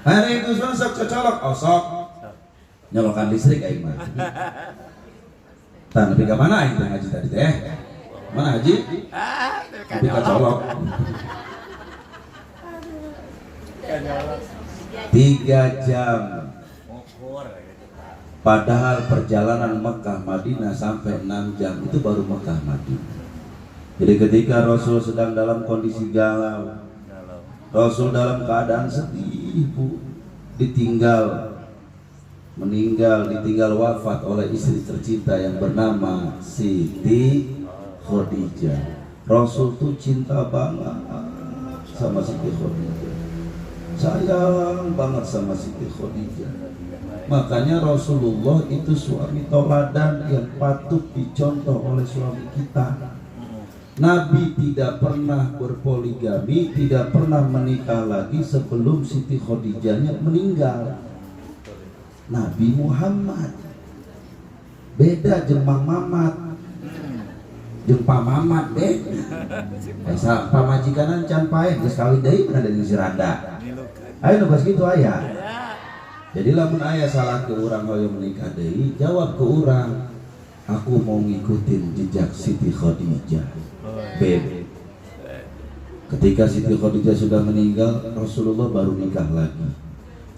Hari itu sok kecolok, sok nyolokan listrik aing mah. Tan, tapi ke mana aing ngaji tadi teh? Mana haji? Tapi kecolok. 3 jam. Padahal perjalanan Mekah Madinah sampai 6 jam itu baru Mekah Madinah. Jadi ketika Rasul sedang dalam kondisi galau, Rasul dalam keadaan sedih, Bu, ditinggal wafat oleh istri tercinta yang bernama Siti Khadijah. Rasul tuh cinta banget sama Siti Khadijah, sayang banget sama Siti Khadijah. Makanya Rasulullah itu suami teladan yang patut dicontoh oleh suami kita. Nabi tidak pernah berpoligami, tidak pernah menikah lagi sebelum Siti Khadijahnya meninggal. Nabi Muhammad beda jeung Mang Mamat, jeung Pa Mamat beda. Asa pamajikanan can pae geus kawin deui pernah dengan si Randa. Ayo nu geus kitu aya. Jadi lamun aya salah ke urang hoyong menikah deui, jawab ke urang, aku mau ngikutin jejak Siti Khadijah. Beb. Ketika Siti Khadijah sudah meninggal, Rasulullah baru nikah lagi.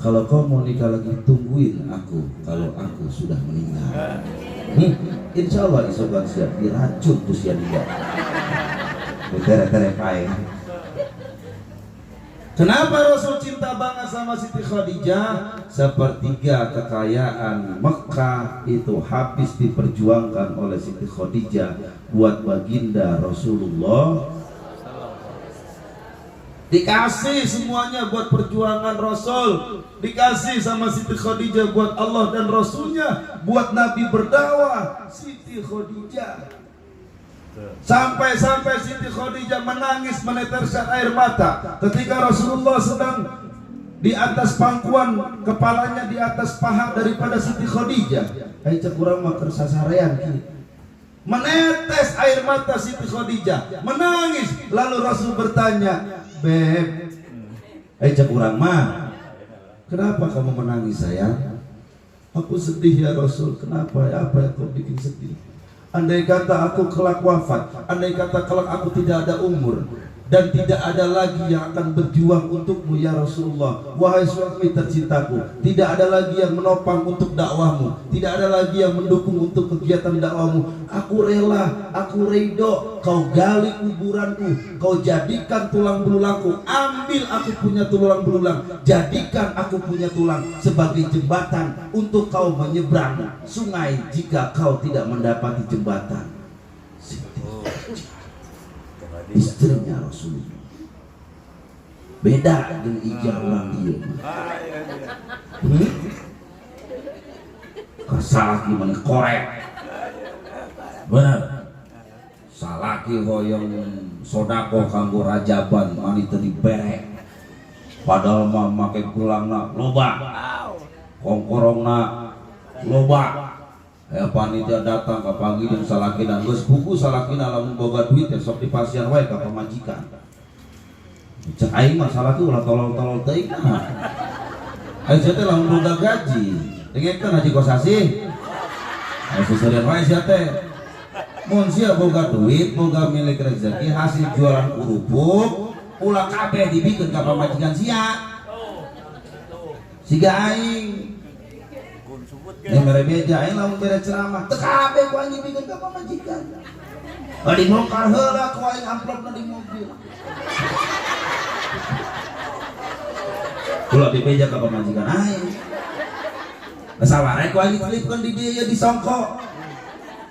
kalau kau mau nikah lagi tungguin aku kalau aku sudah meninggal. Insya Allah isokan siap diracun tuh si dia. Tere-tere pae. Kenapa Rasul cinta banget sama Siti Khadijah? Sepertiga kekayaan Mekah itu habis diperjuangkan oleh Siti Khadijah buat baginda Rasulullah. Dikasih semuanya buat perjuangan Rasul, dikasih sama Siti Khadijah buat Allah dan Rasulnya, buat Nabi berdakwah. Siti Khadijah sampai Siti Khadijah menangis meneteskan air mata ketika Rasulullah sedang di atas pangkuan, kepalanya di atas paha daripada Siti Khadijah. Cek kurang makan sasarean menetes air mata Siti Khadijah, menangis. Lalu Rasul bertanya, "Beb, cek kurang mah, kenapa kamu menangis sayang?" "Aku sedih ya Rasul." "Kenapa? Apa yang kau bikin sedih?" "Andai kata aku kelak wafat, andai kata kelak aku tidak ada umur dan tidak ada lagi yang akan berjuang untukmu ya Rasulullah, wahai suami tercintaku, tidak ada lagi yang menopang untuk dakwahmu, tidak ada lagi yang mendukung untuk kegiatan dakwahmu. Aku rela, aku ridho, kau gali kuburanku, kau jadikan tulang belulangku, ambil aku punya tulang belulang, jadikan aku punya tulang sebagai jembatan untuk kau menyeberang sungai jika kau tidak mendapati jembatan." Istrinya Rasulullah beda dengan ijah orang dia. Salah gimana korek benar, salah ki hoyong sodako kanggo rajaban mani tadi berek, padahal mah make pulangna loba, kongkorongna loba. Panitia datang ke pagi dan salakina geus buku salakina lamun boga duit ya sok dipasian wae ka pamajikan. Cek aing mah salaki ulah tolol-tolol teuing nah. Aing teh lamun boga gaji, dengekeun haji kosasi. Aya suseureun wae sia teh. Mun sia boga duit, boga milik rezeki hasil jualan kerupuk, ulah kabeh dibikeun ka pamajikan sia. Siga aing mere beja aing lamun mere ceramah teu kabeh ku aing bikin ka pamajikan. Dibongkar heula ku aing amplopna di mobil. Kula dibeja ka pamajikan aing. Saware ku aing telipkeun di dieu di songko.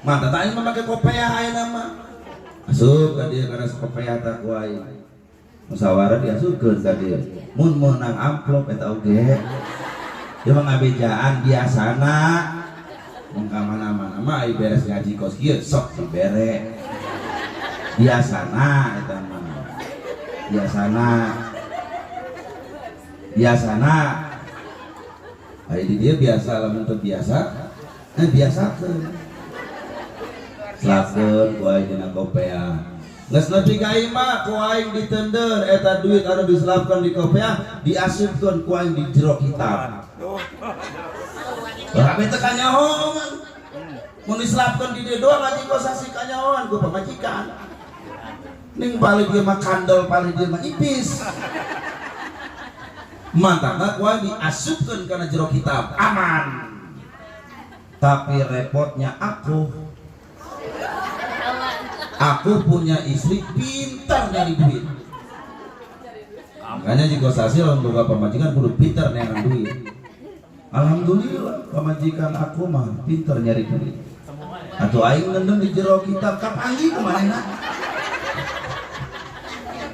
Mata aing make kopea ayeuna mah. Asup ka dieu kana kopea tah ku aing. Musyawarah diasupkeun ka dieu. Mun meunang amplop eta oge. Dia ngabejaan biasana mengka mana-mana mah ai beres ngaji kos kieu sok dibere. Biasana eta mah. Biasana. Ai di dia biasa lamun teu biasa, biasakeun. Slakeun ku aing dina kopea. Geus nepi ka ieu mah ku aing ditender eta duit anu diselapkeun di kopea diasupkeun ku aing di jero kitab. Tapi teu kanyahoan. Mun diselapkeun di dieu doang aja kosasi kanyahoan ku pamajikan. Ning balik dia mah kandel, balik dia mah ipis. Mantapna ku aing diasupkeun kana jero kitab, aman. Tapi repotnya aku punya istri pintar nyari duit. Makanya jika sasi lamun boga pamajikan kudu pintar nyari duit. Alhamdulillah pamajikan aku mah pintar nyari duit. Atuh aing ngendem di jero kitab kapanggi kumanehna.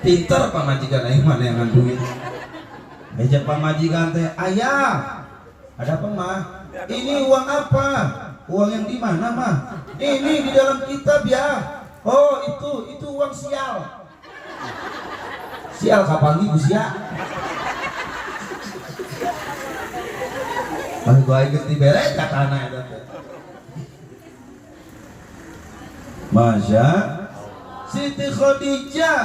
Pintar pamajikan aing mah nyari duit. Bejak pamajikan teh, "Ayah, ada apa mah? Ini uang apa? Uang yang di mana mah? Ini di dalam kitab ya." "Oh itu uang sial." "Sial kapangi Gus ya?" Pas gua inget dibere katana eta teh. Masya Siti Khadijah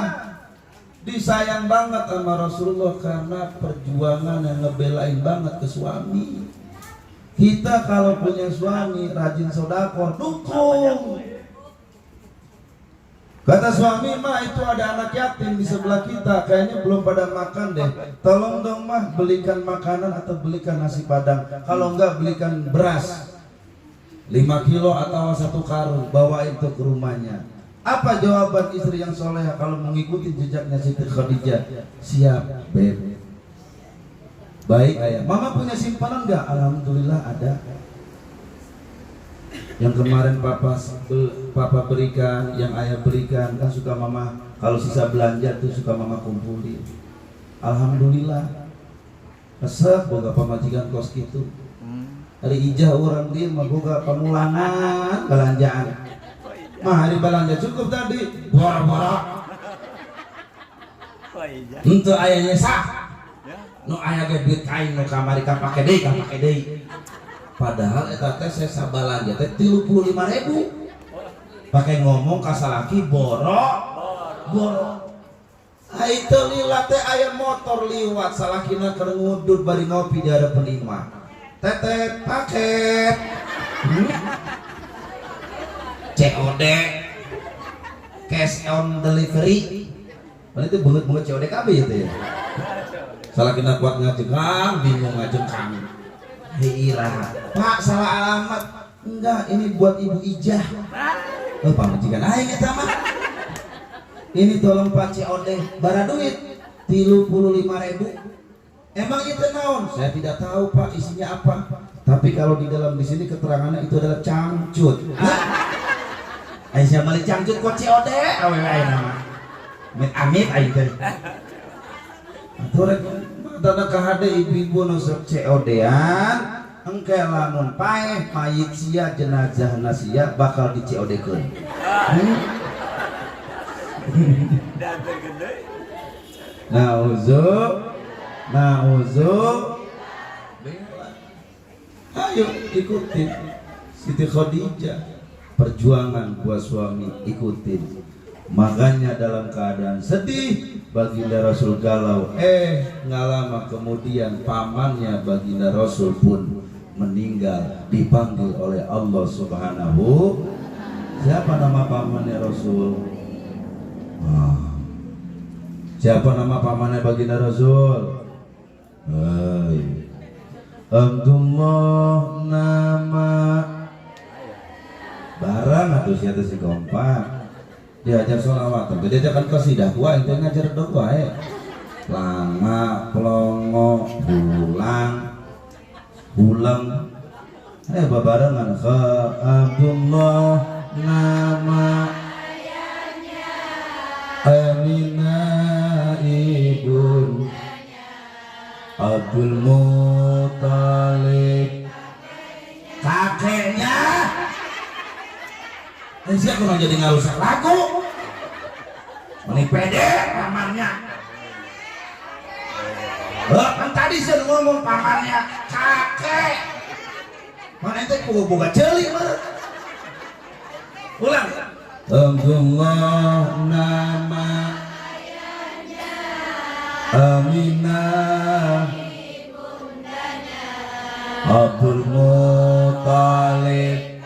disayang banget sama Rasulullah karena perjuangan yang ngebelain banget ke suami. Kita kalau punya suami rajin sedekah, dukung. Kata suami, mah itu ada anak yatim di sebelah kita, kayaknya belum pada makan deh. Tolong dong mah belikan makanan atau belikan nasi padang. Kalau enggak belikan beras 5 kilo atau 1 karung, bawain tuh ke rumahnya. Apa jawaban istri yang soleh kalau mengikuti jejaknya Siti Khadijah? Siap, beb. Baik ayah. Mama punya simpanan enggak? Alhamdulillah ada. Yang kemarin papa berikan, yang ayah berikan, kan suka mama kalau sisa belanja tuh suka mama kumpulin. Alhamdulillah. Resep boga pamajikan kos gitu. Hari ijah orang dia mah boga pemulangan belanjaan. Mah hari belanja cukup tadi. Bora-bora. Untuk ayahnya sah. Nu aya ge duit kain nu kamari ka pake deui. Padahal eta teh saya sabalanja teh 35.000. Pakai ngomong ka salaki boro. Ai teu lila teh aya motor liwat salakina keur ngudud bari ngopi di hadapan imah. Tetet paket. COD cash on delivery. Mana itu banget COD kabeh itu ya. Salah kena kuat ngajengkang, bingung ngajengkang. Hiirah. Pak salah alamat. Enggak, ini buat Ibu Ijah. Oh pamajikan aing eta mah. Ini tolong Pak COD, bara duit 35.000. Emang itu naon? Saya tidak tahu Pak isinya apa. Tapi kalau di dalam di sini keterangannya itu adalah cangcut. Aing siapa balik cangcut kuat COD? Awewe aing nama. Amit aing teh. Aturek tanda kahade ibu-ibu nu sok COD-an engke lamun paeh mayit sia jenazah sia bakal di COD-keun. Nauzu. Ayo ikutin Siti Khadijah, perjuangan buat suami ikutin. Makanya dalam keadaan sedih baginda Rasul galau, nggak lama kemudian pamannya baginda Rasul pun meninggal, dipanggil oleh Allah Subhanahu. Siapa nama pamannya Rasul? Siapa nama pamannya baginda Rasul? Abdullah nama barang atau siapa si kompak diajar sholawat, tapi diajarkan qasidah tua itu ngajar doa lama pelongo pulang babarengan ke Abdullah nama Aminah ibun Abdul Muthalib kakeknya. Siapa kurang jadi ngarusak lagu meni pede pamannya. Kan tadi saya ngomong pamannya kakek, mana itu boga celik mah. Ulang. Abdullah nama Aminah Abdul Muthalib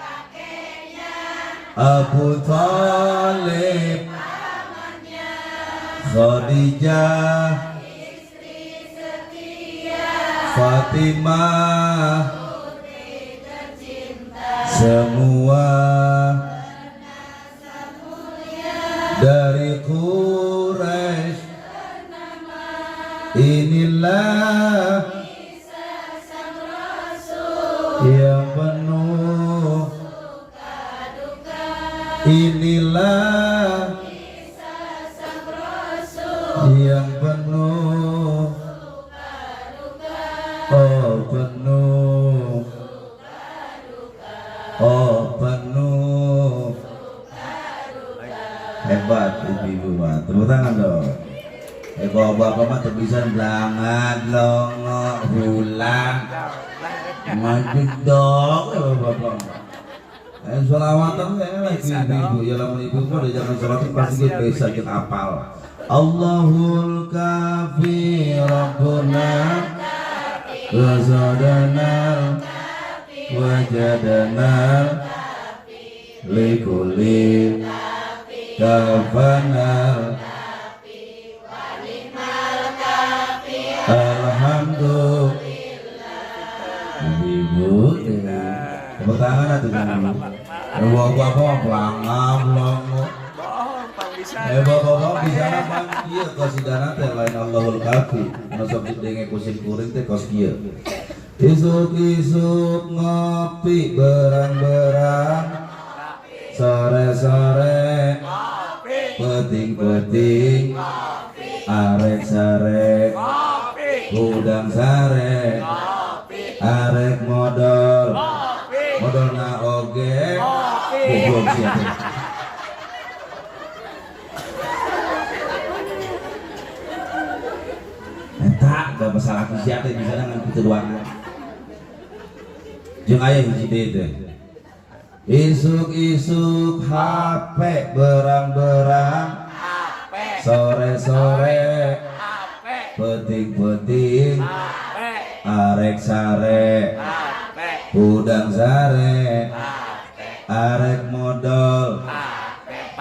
Abu Thalib Khadijah istri setia Fatimah putri tercinta semua dari Quraisy inilah yang penuh inilah yang penuh penuh hebat ibu-ibu mah, tepuk tangan dong. Bapak-bapak mah bisa belangat longo bulan maju dong bapak-bapak. Sholawatan lagi ibu ya lama ibu mah udah jangan sholawatan pasti dia bisa jeung apal. Allahul kafi Rabbuna wazadana wajadana likulli kafanal alhamdulillah. Ibu tepuk tangan atuh ibu. Bapak-bapak pelangam bapak-bapak bisa nama dia kasidana teh lain Allahul Kafi masuk didenge kusin kuring teh kos kieu. Isuk-isuk ngopi berang-berang sore-sore peting-peting arek sare udang sare arek modal modalna oge goblok siapa eta gak masalah siapa bisa dengan kitu doang jeung aya hiji deui teh isuk-isuk HP berang-berang sore-sore peting-peting arek sare udang sare arek modal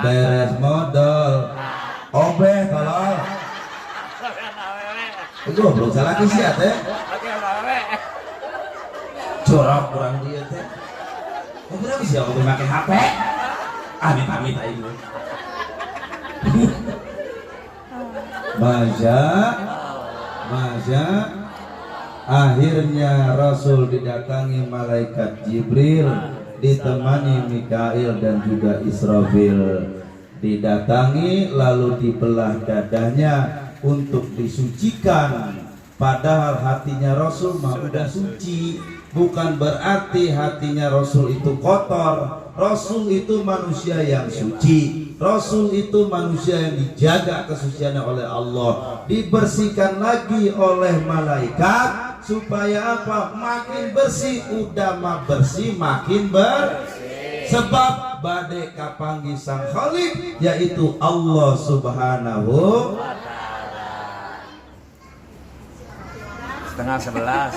beres modal obeh tolol itu belum salah sih ya teh corok kurang dia teh kurang bisa aku pakai HP amit-amit aja Masya akhirnya Rasul didatangi malaikat Jibril ditemani Mikail dan juga Israfil. Didatangi lalu dibelah dadanya untuk disucikan, padahal hatinya Rasul mah udah suci. Bukan berarti hatinya Rasul itu kotor. Rasul itu manusia yang suci. Rasul itu manusia yang dijaga kesuciannya oleh Allah, dibersihkan lagi oleh malaikat supaya apa? Makin bersih. Udah mah bersih makin bersih. Sebab badai kapanggi sang Khalik yaitu Allah Subhanahu wa Ta'ala. 10:30.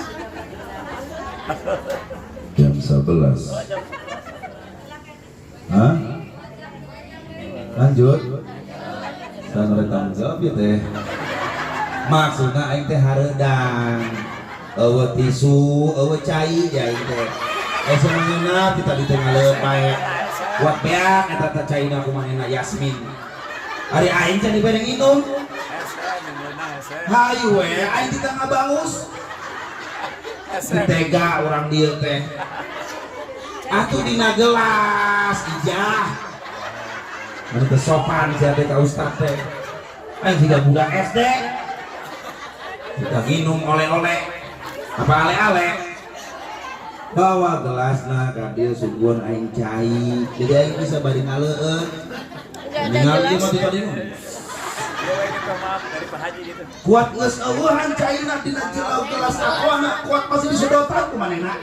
Jam 11. Hah? Lanjut. Sanure tanggung jawab ya teh. Maksudna aing teh hareudang. Eueuh tisu, eueuh cai ya aing teh. Sebenarnya kita di tengah lepai. Kuat beak eta teh caina kumaha Yasmin. Ari aing teh dibere nginum. Hayu we aing di tengah bangus. Tega orang dieu teh. Atuh dina gelas ijah. Anu teu sopan sia teh ka ustaz teh. Aing siga budak SD. Kita minum oleh-oleh. Apa ale-ale? Bawa gelasna ka dieu suguhan aing cai. Jadi aing bisa bari ngaleueun. Ningali mah di dieu. Kuat geus eueuhan caina dina jero gelas aquana, kuat masih disedotan ku manehna.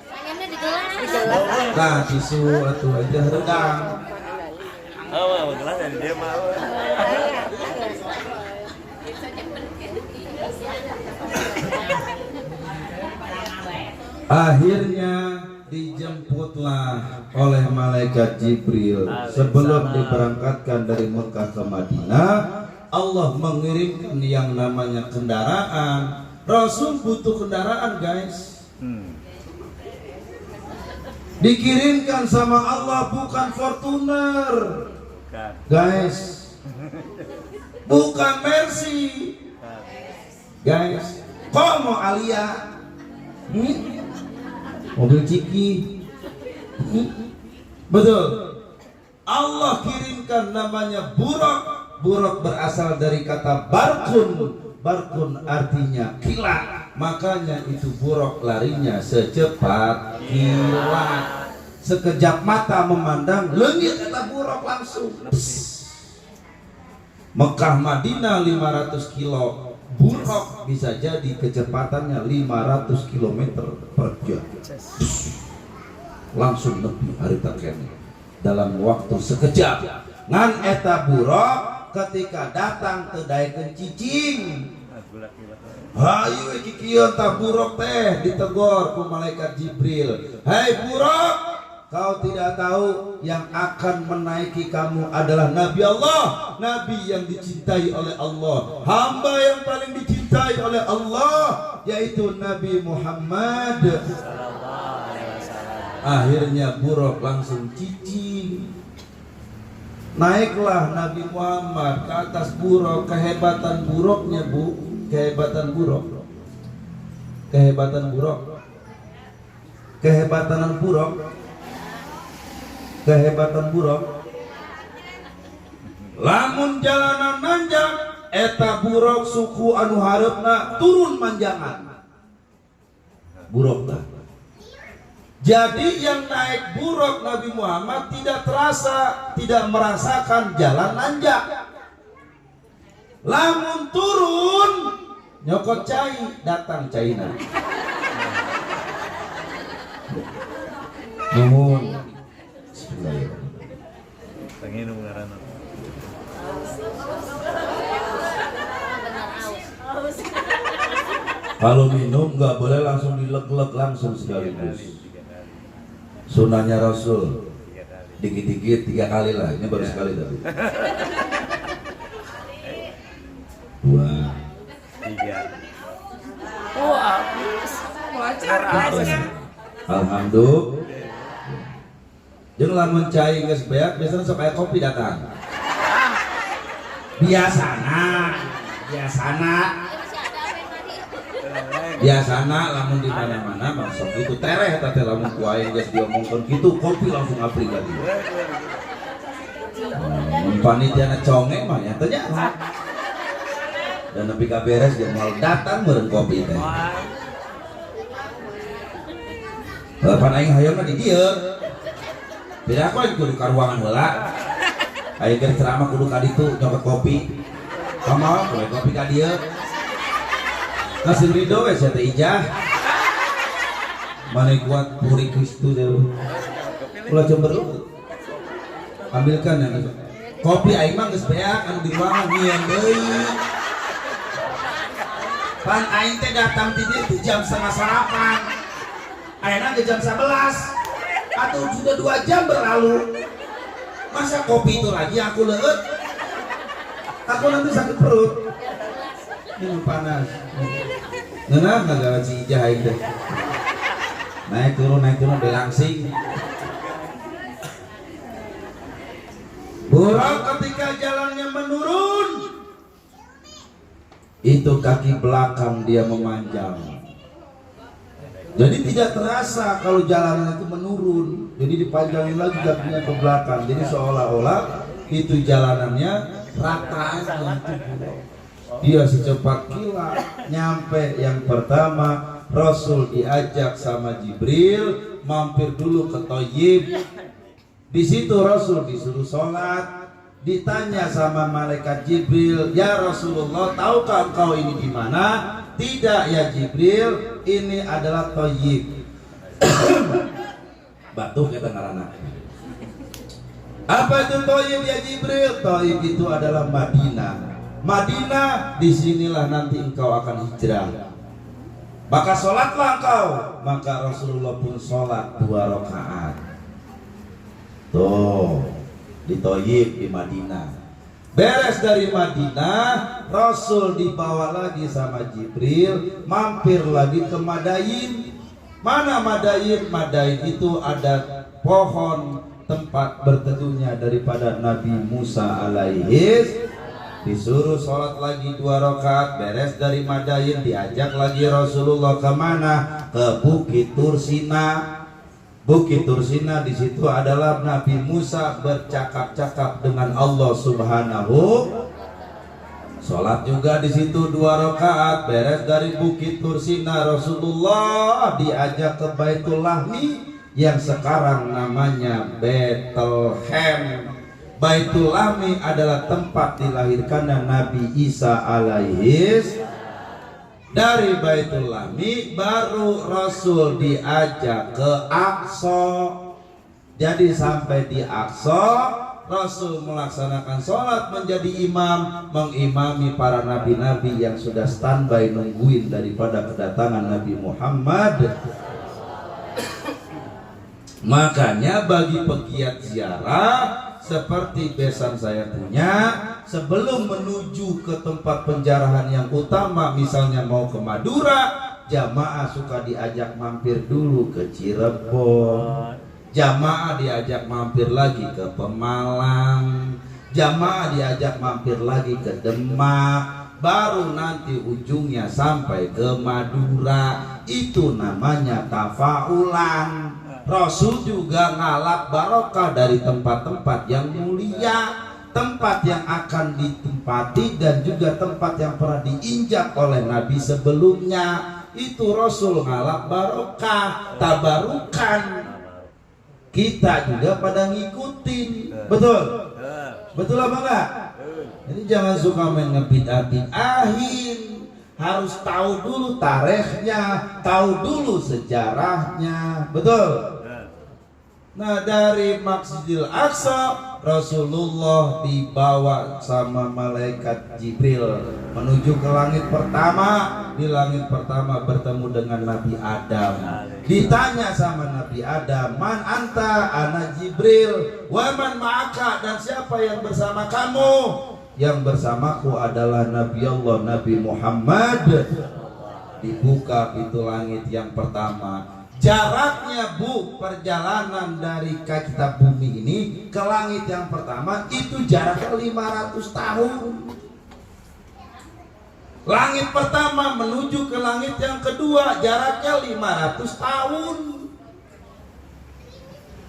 Pengennya di gelas. Nah, tisu atuh aja redang. Oh, gelas dari dia mah. Akhirnya dijemputlah oleh malaikat Jibril. Sebelum diberangkatkan dari Mekah ke Madinah, Allah mengirimkan yang namanya kendaraan. Rasul butuh kendaraan, guys. Dikirimkan sama Allah bukan Fortuner, guys, bukan Mercy, guys. Como Alia, mobil Ciki, betul. Allah kirimkan namanya Buraq. Buraq berasal dari kata barkun. Barkun artinya kilat. Makanya itu Buraq larinya secepat kilat. Sekejap mata memandang leungit kata Buraq langsung. Mekah Madinah 500 kilo. Buraq bisa jadi kecepatannya 500 km per jam. Langsung nepi harita kene dalam waktu sekejap. Ngan eta Buraq ketika datang teu daekeun cicing. Hayu kikieu tah Buraq teh ditegor ku malaikat Jibril. Hai Buraq, Kau tidak tahu yang akan menaiki kamu adalah Nabi Allah, Nabi yang dicintai oleh Allah, hamba yang paling dicintai oleh Allah, yaitu Nabi Muhammad. Akhirnya Buraq langsung cicing. Naiklah Nabi Muhammad ke atas Buraq. Kehebatan Buraqnya, Bu, kehebatan Buraq, kehebatan Buraq, kehebatan Buraq, kehebatan Buraq. Lamun jalanan nanjak, eta Buraq suku anu hareupna turun manjangan. Buraq dah. Jadi yang naik Buraq Nabi Muhammad tidak terasa, tidak merasakan jalan nanjak. Lamun turun nyokot cai, datang caina. Nuhun. Pengen ngaranna. Kalau minum nggak boleh langsung dilek-lek langsung sekaligus. Sunahnya Rasul dikit-dikit 3 kali lah. Ini baru sekali tadi. 2, 3. Wah, wajar aja. Alhamdulillah. Jeung lamun cai geus beak biasanya sok aya kopi datang. Biasana lamun di mana-mana masuk itu tereh teh lamun ku aing geus diomongkeun kitu kopi langsung apri lagi. Mun panitiana conge mah nya teh nya. Dan nepi ka beres jeung moal datang meureun kopi teh. Pan aing hayangna di dieu. Beda aku lagi kudu ka ruangan heula. Aing keur ceramah kudu ka ditu nyokot kopi. Kamal boleh kopi ka dieu. Kasih ridho we sia teh ijah. Mane kuat puri Kristus teh. Ulah cemberut. Ambilkan ya. Kopi aing mah geus beak anu di ruangan nyieun deui. Pan aing teh datang ti dieu jam 09.30. Ayeuna ke jam 11. Atau sudah 2 jam berlalu. Masa kopi itu lagi aku leueut? Aku nanti sakit perut. Minum panas. Ngeunah ngagawe si ijah aing teh. Naik turun belangsing. Buraq ketika jalannya menurun, itu kaki belakang dia memanjang. Jadi tidak terasa kalau jalanan itu menurun. Jadi dipanjangin lagi kakinya ke belakang. Jadi seolah-olah itu jalanannya rata aja. Dia secepat kilat nyampe yang pertama. Rasul diajak sama Jibril mampir dulu ke Thayyib. Di situ Rasul disuruh sholat. Ditanya sama malaikat Jibril, ya Rasulullah, tahukah engkau ini di mana? Tidak ya Jibril, ini adalah Thayyib. Batuk kata ngaranna. Apa itu Thayyib ya Jibril? Thayyib itu adalah Madinah. Madinah, disinilah nanti engkau akan hijrah. Maka sholatlah engkau. Maka Rasulullah pun sholat 2 rakaat. Tuh, di Thayyib di Madinah. Beres dari Madinah, Rasul dibawa lagi sama Jibril, mampir lagi ke Madain. Mana Madain? Madain itu ada pohon tempat berteduhnya daripada Nabi Musa alaihis. Disuruh sholat lagi 2 rakaat. Beres dari Madain, diajak lagi Rasulullah ke mana? Ke Bukit Tursina. Bukit Tursina di situ adalah Nabi Musa bercakap-cakap dengan Allah Subhanahu. Sholat juga di situ 2 rakaat. Beres dari Bukit Tursina, Rasulullah diajak ke Baitul Lahmi yang sekarang namanya Bethlehem. Baitul Lahmi adalah tempat dilahirkannya Nabi Isa alaihis. Dari Baitul Lahmi baru Rasul diajak ke Aqsa. Jadi sampai di Aqsa, Rasul melaksanakan sholat menjadi imam, mengimami para nabi-nabi yang sudah standby nungguin daripada kedatangan Nabi Muhammad. Makanya bagi pegiat ziarah seperti besan saya punya, sebelum menuju ke tempat penjarahan yang utama, misalnya mau ke Madura, jamaah suka diajak mampir dulu ke Cirebon, jamaah diajak mampir lagi ke Pemalang, jamaah diajak mampir lagi ke Demak, baru nanti ujungnya sampai ke Madura. Itu namanya tafaulan. Rasul juga ngalap barokah dari tempat-tempat yang mulia, tempat yang akan ditempati dan juga tempat yang pernah diinjak oleh Nabi sebelumnya. Itu Rasul ngalap barokah, tabarukan. Kita juga pada ngikutin. Betul? Betul apa enggak? Jadi jangan suka main ngebid'ah-bid'ahin. Harus tahu dulu tarikhnya, tahu dulu sejarahnya. Betul? Nah, dari Masjidil Aqsa Rasulullah dibawa sama malaikat Jibril menuju ke langit pertama. Di langit pertama bertemu dengan Nabi Adam. Ditanya sama Nabi Adam, "Man anta?" "Ana Jibril." "Wa man ma'aka?" "Dan siapa yang bersama kamu?" "Yang bersamaku adalah Nabi Allah, Nabi Muhammad." Dibuka pintu langit yang pertama. Jaraknya perjalanan dari kita bumi ini ke langit yang pertama itu jaraknya 500 tahun. Langit pertama menuju ke langit yang kedua jaraknya 500 tahun.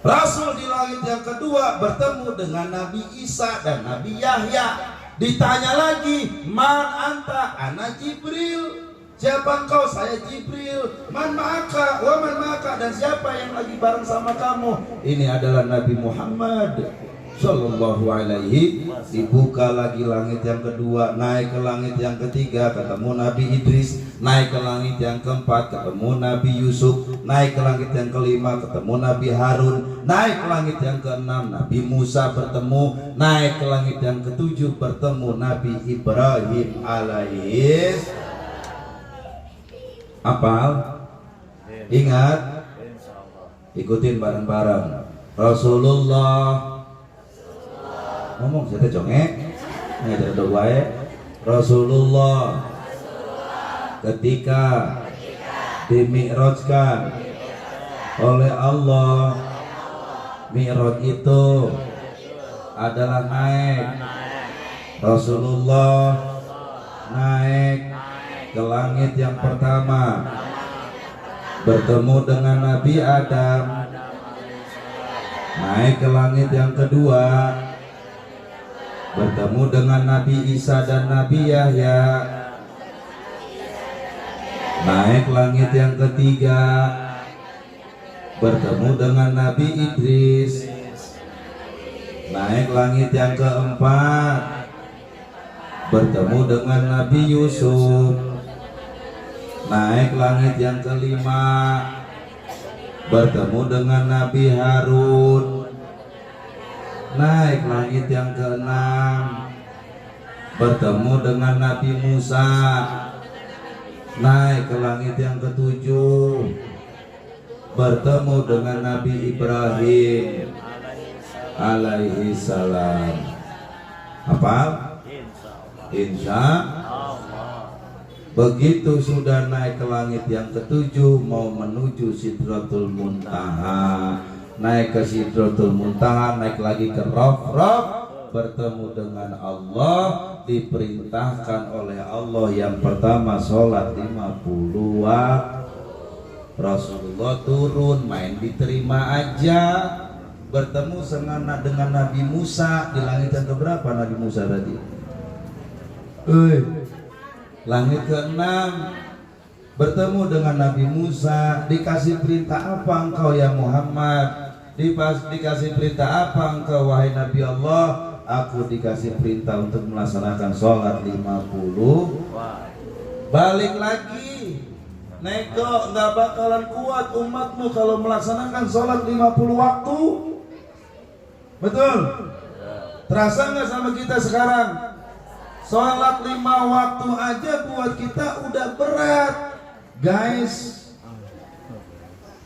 Rasul di langit yang kedua bertemu dengan Nabi Isa dan Nabi Yahya. Ditanya lagi, "Man anta?" "Ana Jibril." "Siapa engkau?" "Saya Jibril." "Man ma'aka?" "Wa man ma'aka?" "Dan siapa yang lagi bareng sama kamu?" "Ini adalah Nabi Muhammad Sallallahu alaihi." Dibuka lagi langit yang kedua, naik ke langit yang ketiga, ketemu Nabi Idris. Naik ke langit yang keempat, ketemu Nabi Yusuf. Naik ke langit yang kelima, ketemu Nabi Harun. Naik ke langit yang keenam, Nabi Musa bertemu. Naik ke langit yang ketujuh, bertemu Nabi Ibrahim alaihi. Apal? Ingat? Ikutin bareng-bareng. Rasulullah ngomong saya jongek. Ini ada doa ya. Rasulullah ketika dimi'rajkan oleh Allah. Mi'raj itu adalah naik. Rasulullah naik ke langit yang pertama, bertemu dengan Nabi Adam. Naik ke langit yang kedua, bertemu dengan Nabi Isa dan Nabi Yahya. Naik langit yang ketiga, bertemu dengan Nabi Idris. Naik langit yang keempat, bertemu dengan Nabi Yusuf. Naik langit yang kelima, bertemu dengan Nabi Harun. Naik langit yang keenam, bertemu dengan Nabi Musa. Naik ke langit yang ketujuh, bertemu dengan Nabi Ibrahim alaihi salam. Apa? Insya begitu sudah naik ke langit yang ketujuh, mau menuju Sidratul Muntaha. Naik ke Sidratul Muntaha, naik lagi ke Raf, bertemu dengan Allah. Diperintahkan oleh Allah yang pertama sholat 50 waktu. Rasulullah turun, main diterima aja. Bertemu dengan Nabi Musa di langit yang keberapa Nabi Musa tadi? Langit ke-6. Bertemu dengan Nabi Musa. Dikasih perintah apa engkau ya Muhammad? Dikasih perintah apa engkau wahai Nabi Allah? Aku dikasih perintah untuk melaksanakan sholat 50. Balik lagi, nego nggak bakalan kuat umatmu kalau melaksanakan sholat 50 waktu. Betul? Terasa nggak sama kita sekarang? Sholat 5 waktu aja buat kita udah berat, guys.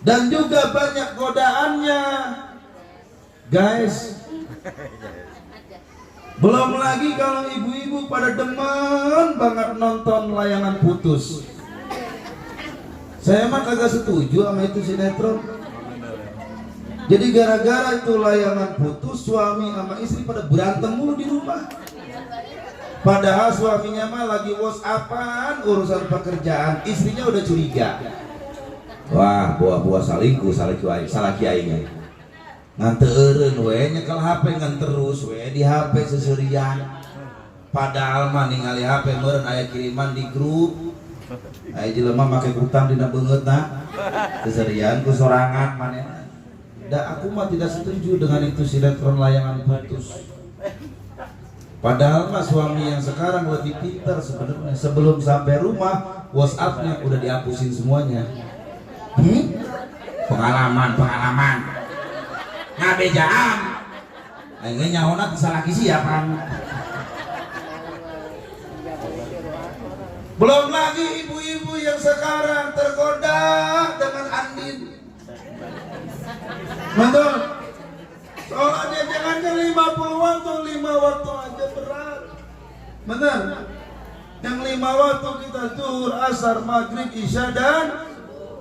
dan juga banyak godaannya, guys. Belum lagi kalau ibu-ibu pada demen banget nonton layangan putus. Saya mah kagak setuju sama itu sinetron. Jadi gara-gara itu layangan putus, suami sama istri pada berantem mulu di rumah. Padahal suaminya mah lagi WhatsAppan urusan pekerjaan, istrinya udah curiga. Wah, buah-buah salingkuh, salah kiainya. Ngantereun we nyekel HP ngan terus we di HP seserian. Padahal mah ningali HP meureun aya kiriman di grup. Aya jelema make kutang dina beungeutna. Seserian ku sorangan manehna. Da aku mah tidak setuju dengan itu sinetron layangan putus. Padahal mah suami yang sekarang lebih pintar sebenarnya. Sebelum sampai rumah, WhatsApp-nya udah dihapusin semuanya. Pengalaman. Ngabejaan aing nyaona salah siapa. Belum lagi ibu-ibu yang sekarang tergoda dengan Andin. Betul. Soalnya jangan 50 waktu, 5 waktu aja berat. Benar. Yang 5 waktu kita zuhur, asar, maghrib, isya dan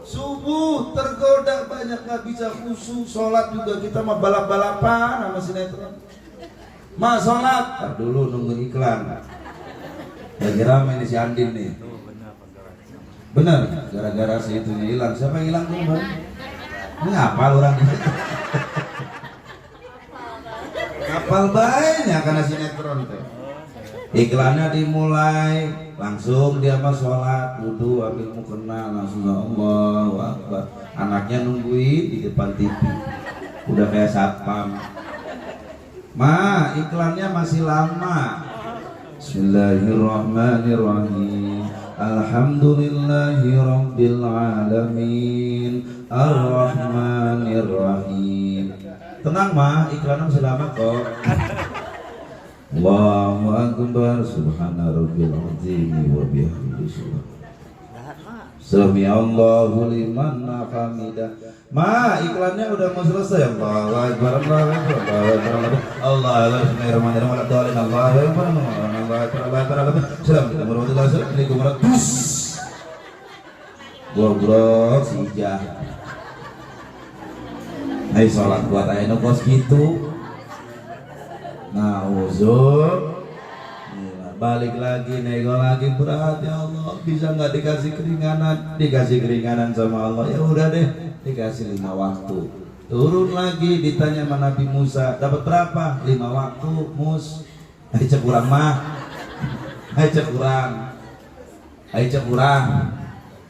subuh. Tergoda banyak, nggak bisa khusyuk. Sholat juga kita mah balap-balapan sama sinetron. Mak sholat, dulu nunggu iklan. Lagi rame ini si Andin nih. Bener, gara-gara si itunya hilang. Siapa yang hilang tuh bang? Ini hafal orang. Hafal banyak karena sinetron tuh. Iklannya dimulai, langsung dia mah sholat, wudu, ambil mukena, langsung Allahu Akbar. Anaknya nungguin di depan TV, udah kayak satpam. Ma, iklannya masih lama. Bismillahirrahmanirrahim. Alhamdulillahi rabbil alamin. Ar-Rahmanir-Rahim. Tenang ma, iklannya masih lama kok. Allahu Akbar, subhana rabbil azim wa bihamdihi. Sami Allahu liman hamidah. Ma, iklannya udah mau selesai. Allahu Akbar, Allahu Akbar, Allahu Akbar. Bismillahirrahmanirrahim. Allahu Akbar, Assalamualaikum warahmatullahi wabarakatuh. Goblok si Ijah. Ayo sholat buat ayo nukos gitu. Nah uzur balik lagi, nego lagi, berat ya Allah. Bisa nggak dikasih keringanan? Dikasih keringanan sama Allah. Ya udah deh, dikasih 5 waktu. Turun lagi, ditanya sama Nabi Musa, dapat berapa? 5 waktu, Mus. Ayo cek kurang mah. Ayo cek kurang.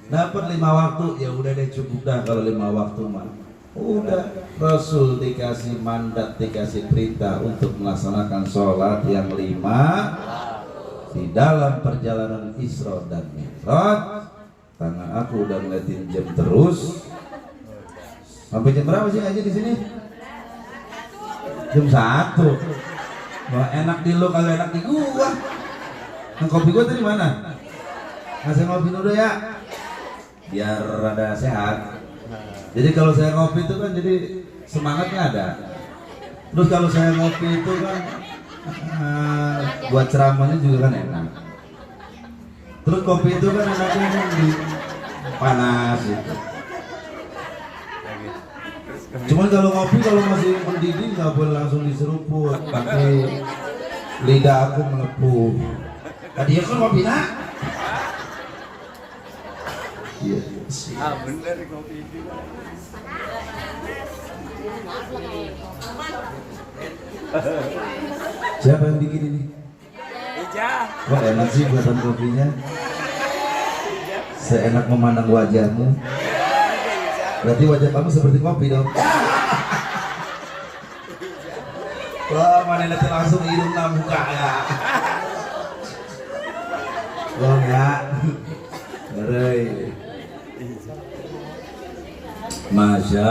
Dapat 5 waktu. Ya udah deh, cukup dah kalau 5 waktu mah. Udah, Rasul dikasih mandat, dikasih perintah untuk melaksanakan sholat yang 5 di dalam perjalanan Isra dan Mi'raj. Karena aku udah ngeliatin jam terus. Sampai jam berapa sih aja di sini? Jam 1. Wah, enak di lo kalau enak di gua. Nah, kopi gua tadi mana? Ngasih ngopi dulu ya, biar rada sehat. Jadi kalau saya ngopi itu kan jadi semangatnya ada. Terus kalau saya ngopi itu kan buat ceramahnya juga kan enak. Terus kopi itu kan enaknya kan di panas gitu. Cuman kalau ngopi kalau masih mendidih nggak boleh langsung diseruput, pakai lidah aku melepuh. Tadi ya kan ngopi nak? Iya. Bener kopi itu. Siapa yang bikin ini? Ija. Wah enak sih buatan kopinya. Seenak memandang wajahmu. Berarti wajah kamu seperti kopi dong. Wah mana nanti langsung hidungnya muka ya. Wah ya. Ngeri. Masya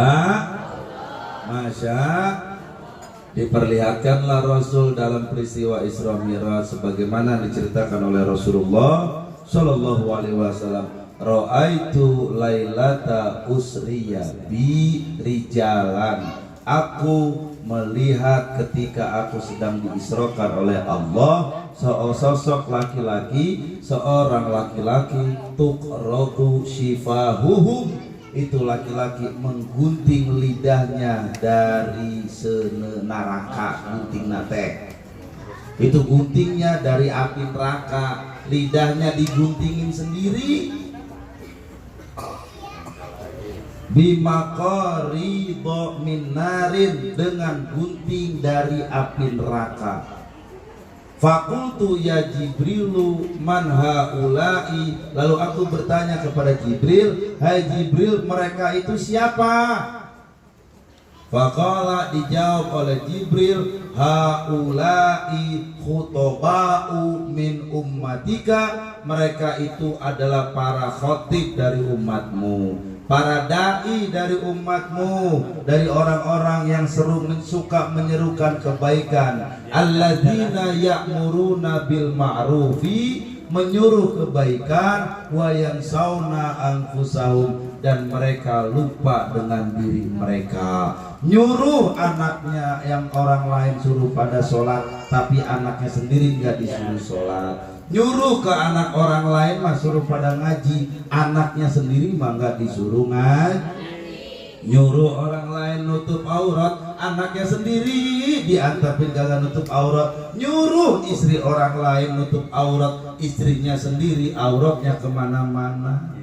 diperlihatkanlah Rasul dalam peristiwa Isra Mi'raj sebagaimana diceritakan oleh Rasulullah Shallallahu Alaihi Wasallam. Ra'aitu lailata usriya bi rijalan. Aku melihat ketika aku sedang diisrokan oleh Allah sosok laki-laki, seorang laki-laki tuqradu shifahuhum, itu laki-laki menggunting lidahnya dari neraka. Gunting nate itu guntingnya dari api neraka, lidahnya diguntingin sendiri. Bimaqarido min narin, dengan gunting dari api neraka. Fakultu ya Jibrilu man haulai, lalu aku bertanya kepada Jibril, hai Jibril, mereka itu siapa? Faqala, dijawab oleh Jibril, haulai khutoba'u min ummatika, mereka itu adalah para khotib dari umatmu, para dai dari umatmu, dari orang-orang yang suka menyerukan kebaikan. Alladzina ya'muruna bil ma'rufi, menyuruh kebaikan, wa yansawna anfusahum, dan mereka lupa dengan diri mereka. Nyuruh anaknya yang orang lain suruh pada sholat, tapi anaknya sendiri nggak disuruh sholat. Nyuruh ke anak orang lain mah suruh pada ngaji, anaknya sendiri mah nggak disuruh ngaji. Nyuruh orang lain nutup aurat, anaknya sendiri diantapin kagak nutup aurat. Nyuruh istri orang lain nutup aurat, istrinya sendiri auratnya kemana-mana.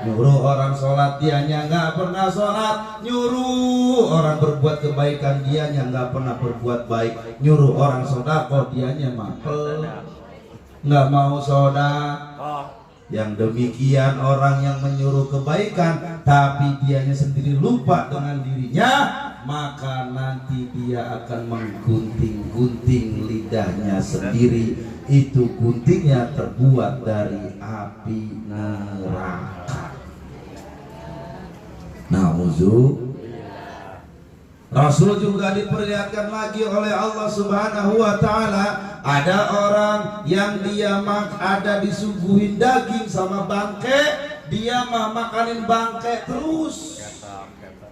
Nyuruh orang sholat, dianya nggak pernah sholat. Nyuruh orang berbuat kebaikan, dianya nggak pernah berbuat baik. Nyuruh orang sedekah, dianya mapel, nggak mau sedekah. Yang demikian orang yang menyuruh kebaikan tapi dianya sendiri lupa dengan dirinya, maka nanti dia akan menggunting-gunting lidahnya sendiri. Itu guntingnya terbuat dari api neraka. Nauzu. Rasul juga diperlihatkan lagi oleh Allah Subhanahu wa taala, ada orang yang dia ada disuguhin daging sama bangke, dia mah makanin bangke terus.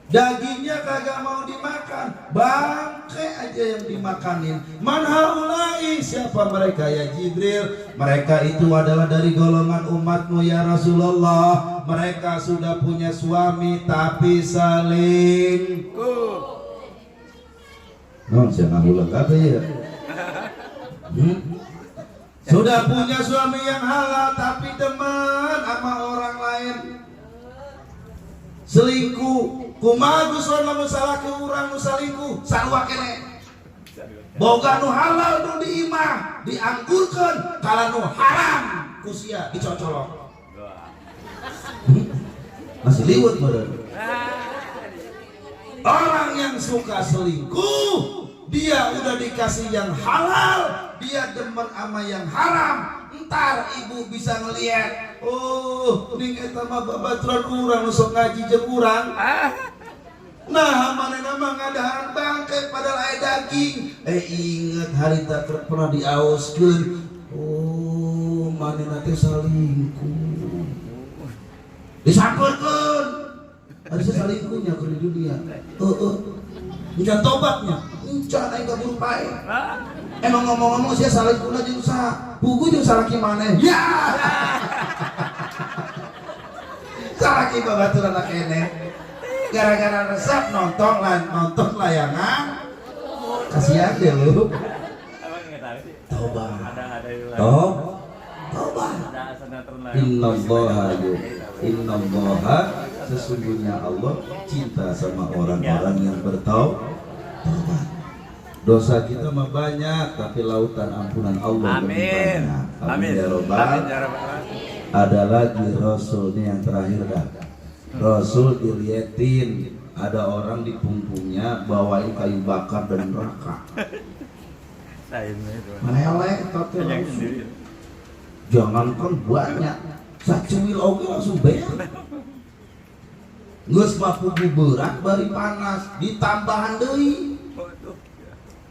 Dagingnya kagak mau dimakan, bangke aja yang dimakanin. Man haulai, siapa mereka ya Jibril? Mereka itu adalah dari golongan umatmu ya Rasulullah. Mereka sudah punya suami tapi selingkuh. Non jangan ulang kata ya. Sudah punya suami yang halal tapi demen sama orang lain, selingkuh. Kumaha guson lamun salah ke urang nu salingkuh sarua kene. Boga nu halal nu diimah dianggurkeun, kala nu haram ku sia dicocolok. Masih liwat meureun. Orang yang suka selingkuh, dia udah dikasih yang halal, dia demen sama yang haram. Entar ibu bisa ngelihat, oh ning eta mah babaturan urang nu sok ngaji jeung urang. Nah, manehna mah ngadahan bangke padahal aya daging. Inget harita pernah diaoskeun. Oh, manehna teh salingkuh. Disampeurkeun. Ada salingkuhnya ke dunia. Encan tobatnya. Encan aing kabur pae. Emang ngomong-ngomong sia salingkuhna jeung saha? Pugu jeung salaki maneh. Ya. Salaki babaturan anak kene. Gara-gara resep nonton layangan. Kasihan deh lu. Tobat. Tobat. Innallaha, sesungguhnya Allah cinta sama orang-orang yang bertaubat. Dosa kita mah banyak, tapi lautan ampunan Allah lebih banyak. Amin ya Rabbal. Ada lagi Rasulnya yang terakhir dah. Rasul diliatin ada orang di punggungnya bawain kayu bakar dan neraka. Meleleh tapi langsung. Jangankan banyak, sacuil oge langsung beres. Geus pugu berat bari panas, ditambahan deui.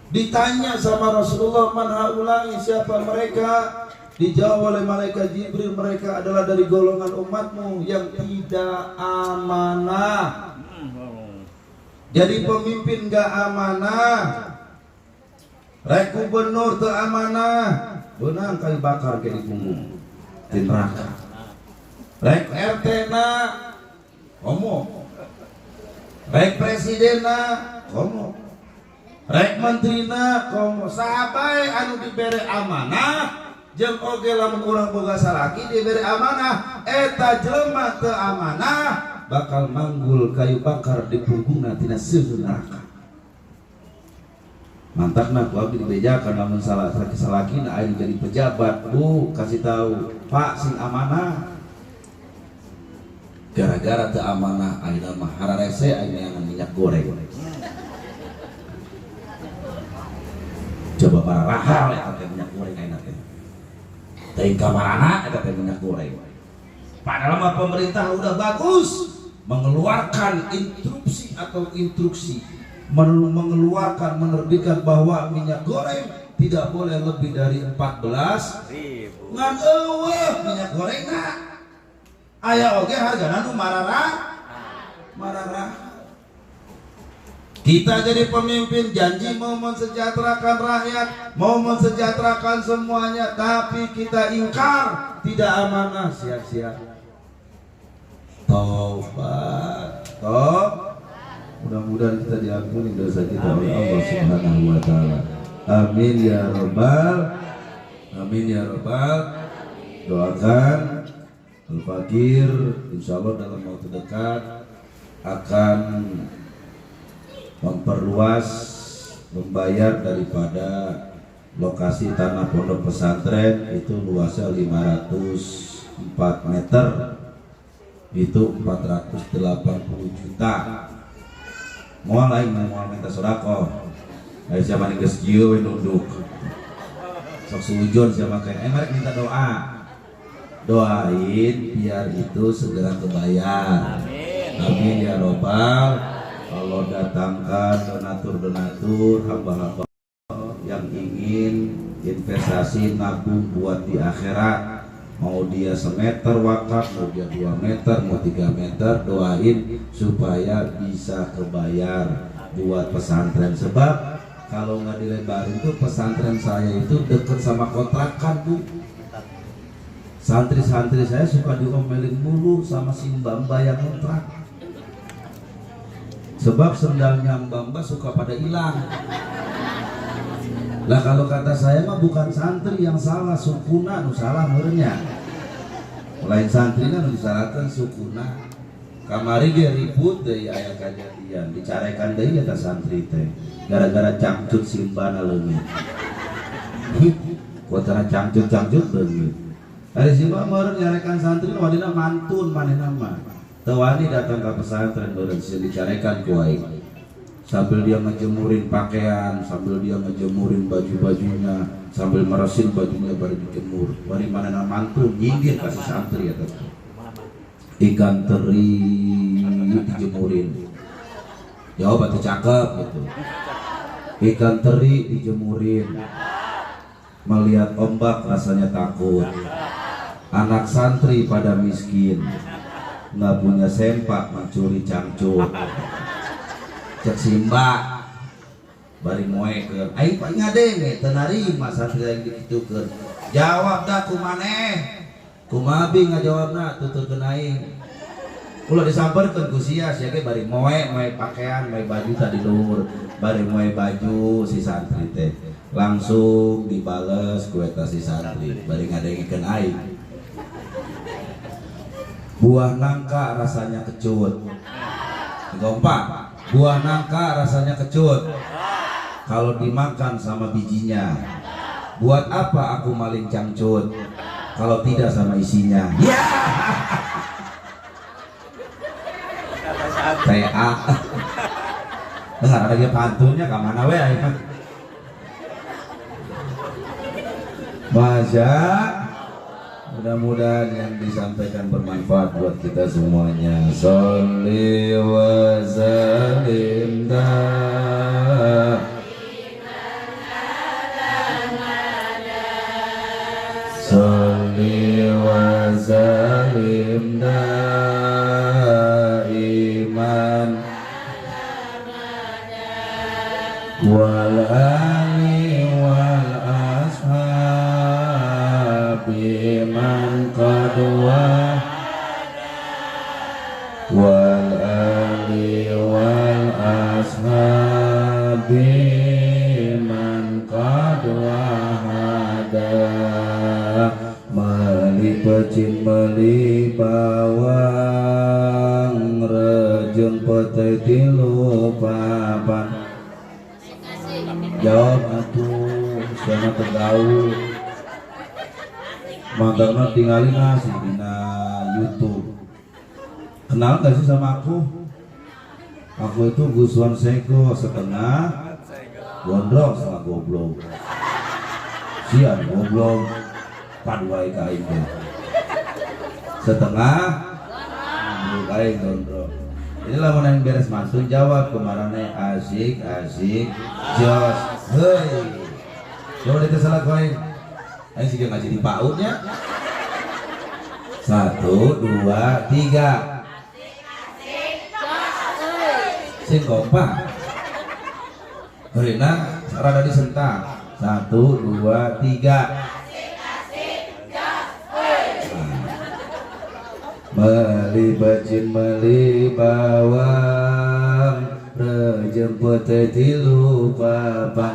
Ditanya sama Rasulullah, man haulai, siapa mereka? Dijawab oleh malaikat Jibril, mereka adalah dari golongan umatmu yang tidak amanah. Jadi pemimpin gak amanah, rek gubernur teu amanah, benang kayu bakar ke di punggung di neraka. Rek RT na homo, rek presiden na homo, rek menteri na homo. Sahabai anu dibere amanah jeung oge lamun urang boga salaki diberi amanah, eta jelema teu amanah bakal manggul kayu bakar di punggungna tina seueur neraka. Mantapna ku abdi dibejakan lamun salah salakina aya jadi pejabat, Bu kasih tahu Pak sing amanah. Gara-gara teu amanah ayeuna mah hararese aya minyak goreng. Coba para rahal eta minyak goreng ayeuna teh. Teuing kamarana eta teh minyak goreng. Padahal mah pemerintah udah bagus mengeluarkan instruksi mengeluarkan menerbitkan bahwa minyak goreng tidak boleh lebih dari 14.000. Ngan eueuh minyak gorengna. Aya oge hargana nu mararah. Kita jadi pemimpin janji mau mensejahterakan rakyat, mau mensejahterakan semuanya, tapi kita ingkar, tidak amanah, sia-sia. Taubat, mudah-mudahan kita diampuni dosa kita oleh Allah Subhanahu wa taala. Amin ya rabbal, amin ya rabbal. Doakan Al-Fakir insyaallah dalam waktu dekat akan memperluas, membayar daripada lokasi tanah pondok pesantren itu luasnya 504 meter, itu 480 juta. Moal lain moal minta sodako. Ayo siapa nih geus kieu we nunduk. Sok sujon siapa kayak mereka minta doa. Doain biar itu segera kebayar. Amin ya robbal. Allah datangkan donatur-donatur hamba-hamba yang ingin investasi nabung buat di akhirat, mau dia semeter wakaf, mau dia 2 meter, mau 3 meter, doain supaya bisa kebayar buat pesantren. Sebab kalau nggak dilebarin tuh pesantren saya itu deket sama kontrakan, Bu. Santri-santri saya suka diomelin mulu sama si mbak-mbak yang kontrak. Sebab sendalnya mbak-mbak suka pada hilang. Lah kalau kata saya mah bukan santri yang salah, sukuna nu salah meureunnya. Lain santrina nu disalahkeun sukuna. Kamari ge ribut deui aya kajadian, dicarekan deui eta santri teh. Gara-gara cangcut simbana leungit. Kuatana cangcut leungit. Ari simba meureun nyarekan santri nu wadina mantun manehna mah. Tewani datang ke pesantren berhasil dicarekan kuai sambil dia ngejemurin pakaian, sambil dia ngejemurin baju-bajunya, sambil meresin bajunya baru dijemur. Bari mana mantun nyinggir kasih santri ya tetap. Ikan teri dijemurin. Jawab atuh cakep gitu. Ikan teri dijemurin. Melihat ombak rasanya takut. Anak santri pada miskin. Nggak punya sempak mencuri cangcut. Cek simba bari moe ke aing paling ngadenge teu narima santri aing dikitukeun. Jawab dah kumaneh. Kumaha bi ngajawabna tuturkeun aing. Kula disamperkeun ku sia ge bari moe pakaian, moe baju tadi luhur, bari moe baju si santri teh. Langsung dibales ku eta si santri bari ngadengikeun aing. Buah nangka rasanya kecut. Gompa, buah nangka rasanya kecut. Kalau dimakan sama bijinya. Buat apa aku maling cangcut? Kalau tidak sama isinya. Ya. TA. Dengar ada dia pantunnya ke mana we ayeuna? Masya. Mudah-mudahan yang disampaikan bermanfaat buat kita semuanya. Sholli wa sallim da. wal ali wal ashabi man qad wal ali wal ashabi man qad wahada mali pecin mali bawang rejeng pete tilu papan jawab atuh sana tergaul mangkana tinggalin nasi dina YouTube. Kenal gak sih sama aku? Aku itu Guswan Seko setengah gondrong setengah goblok. Sian goblok paduai kain deh. Setengah kain gondrong. Inilah mana yang beres masuk jawab kemarannya asik jos. Hei, coba dite salah koin. Ayo sih ngaji di pautnya. 1, 2, 3. Sing kompak. Heurina rada disentak. 1, 2, 3. Meli bacin meli bawang rejeng pete tilu papan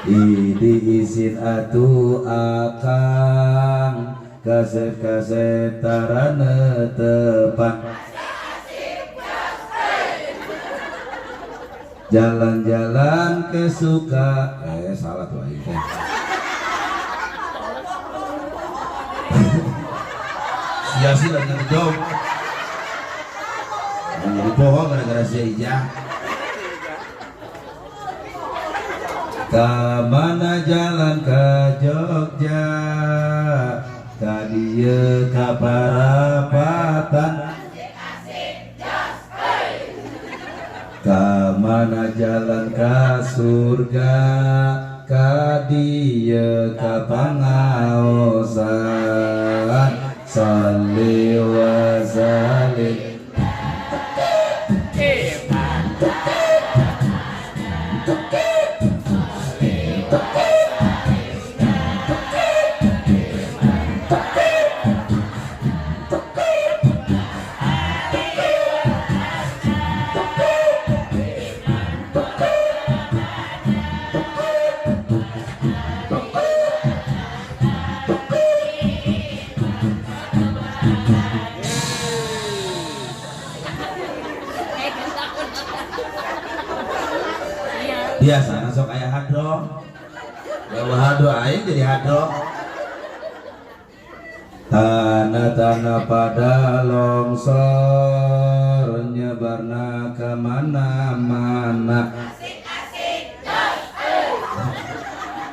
idi isin atu akang kaset tarane tepan jalan-jalan ke suka salah tuh aing teh sia-sia lagi ngejawab jadi bohong gara-gara sia ijah kamana jalan ke Jogja ka dieu ka Parapatan kamana jalan ka surga ka dieu ka pangaosan salli wa sallim biasa sok aya hadro bawa hadro aing jadi hadro tanah-tanah pada longsor nyebarna ke mana-mana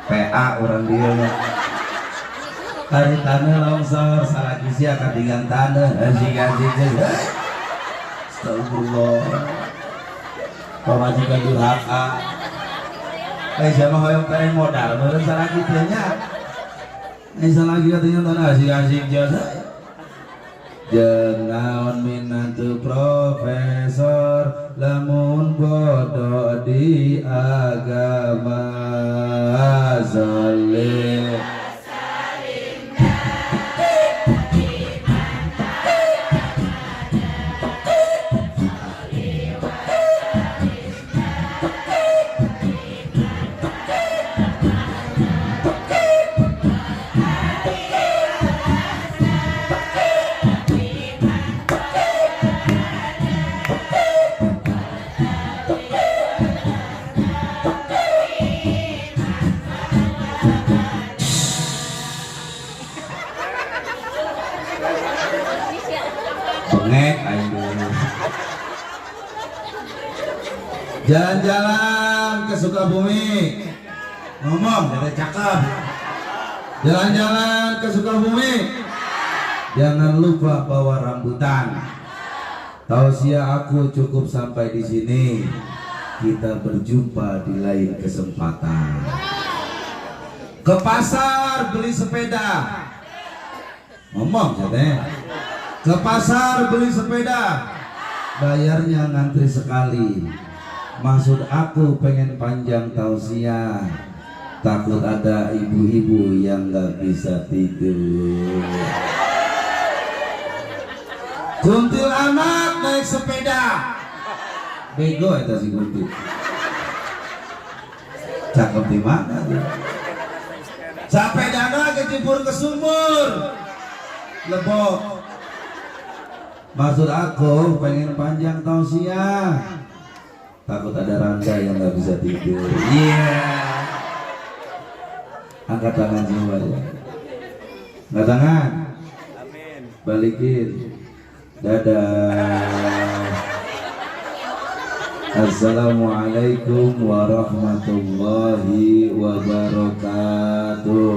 PA orang dia hari tanah longsor salah kisi akan tinggal tanah asik-asik astagfirullah pemajikan durhaka siapa hoyong pengen modal menurut salah kitanya salah katanya tanah asik-asik jasa jangan minantu profesor lamun bodoh di agama zalim jalan-jalan ke Sukabumi ngomong jadi cakep jalan-jalan ke Sukabumi jangan lupa bawa rambutan tausiah aku cukup sampai di sini kita berjumpa di lain kesempatan ke pasar beli sepeda ngomong jadi ke pasar beli sepeda bayarnya ngantri sekali. Maksud aku pengen panjang tausiah, takut ada ibu-ibu yang gak bisa tidur. Kuntil anak naik sepeda, bego eta si kuntil. Cakep di mana dia? Sepedana kejebur ke sumur, lebok. Maksud aku pengen panjang tausiah, takut ada Rangga yang nggak bisa tidur. Iya. Angkat tangan semua ya. Angkat tangan. Amin. Balikin. Dadah. Assalamualaikum warahmatullahi wabarakatuh.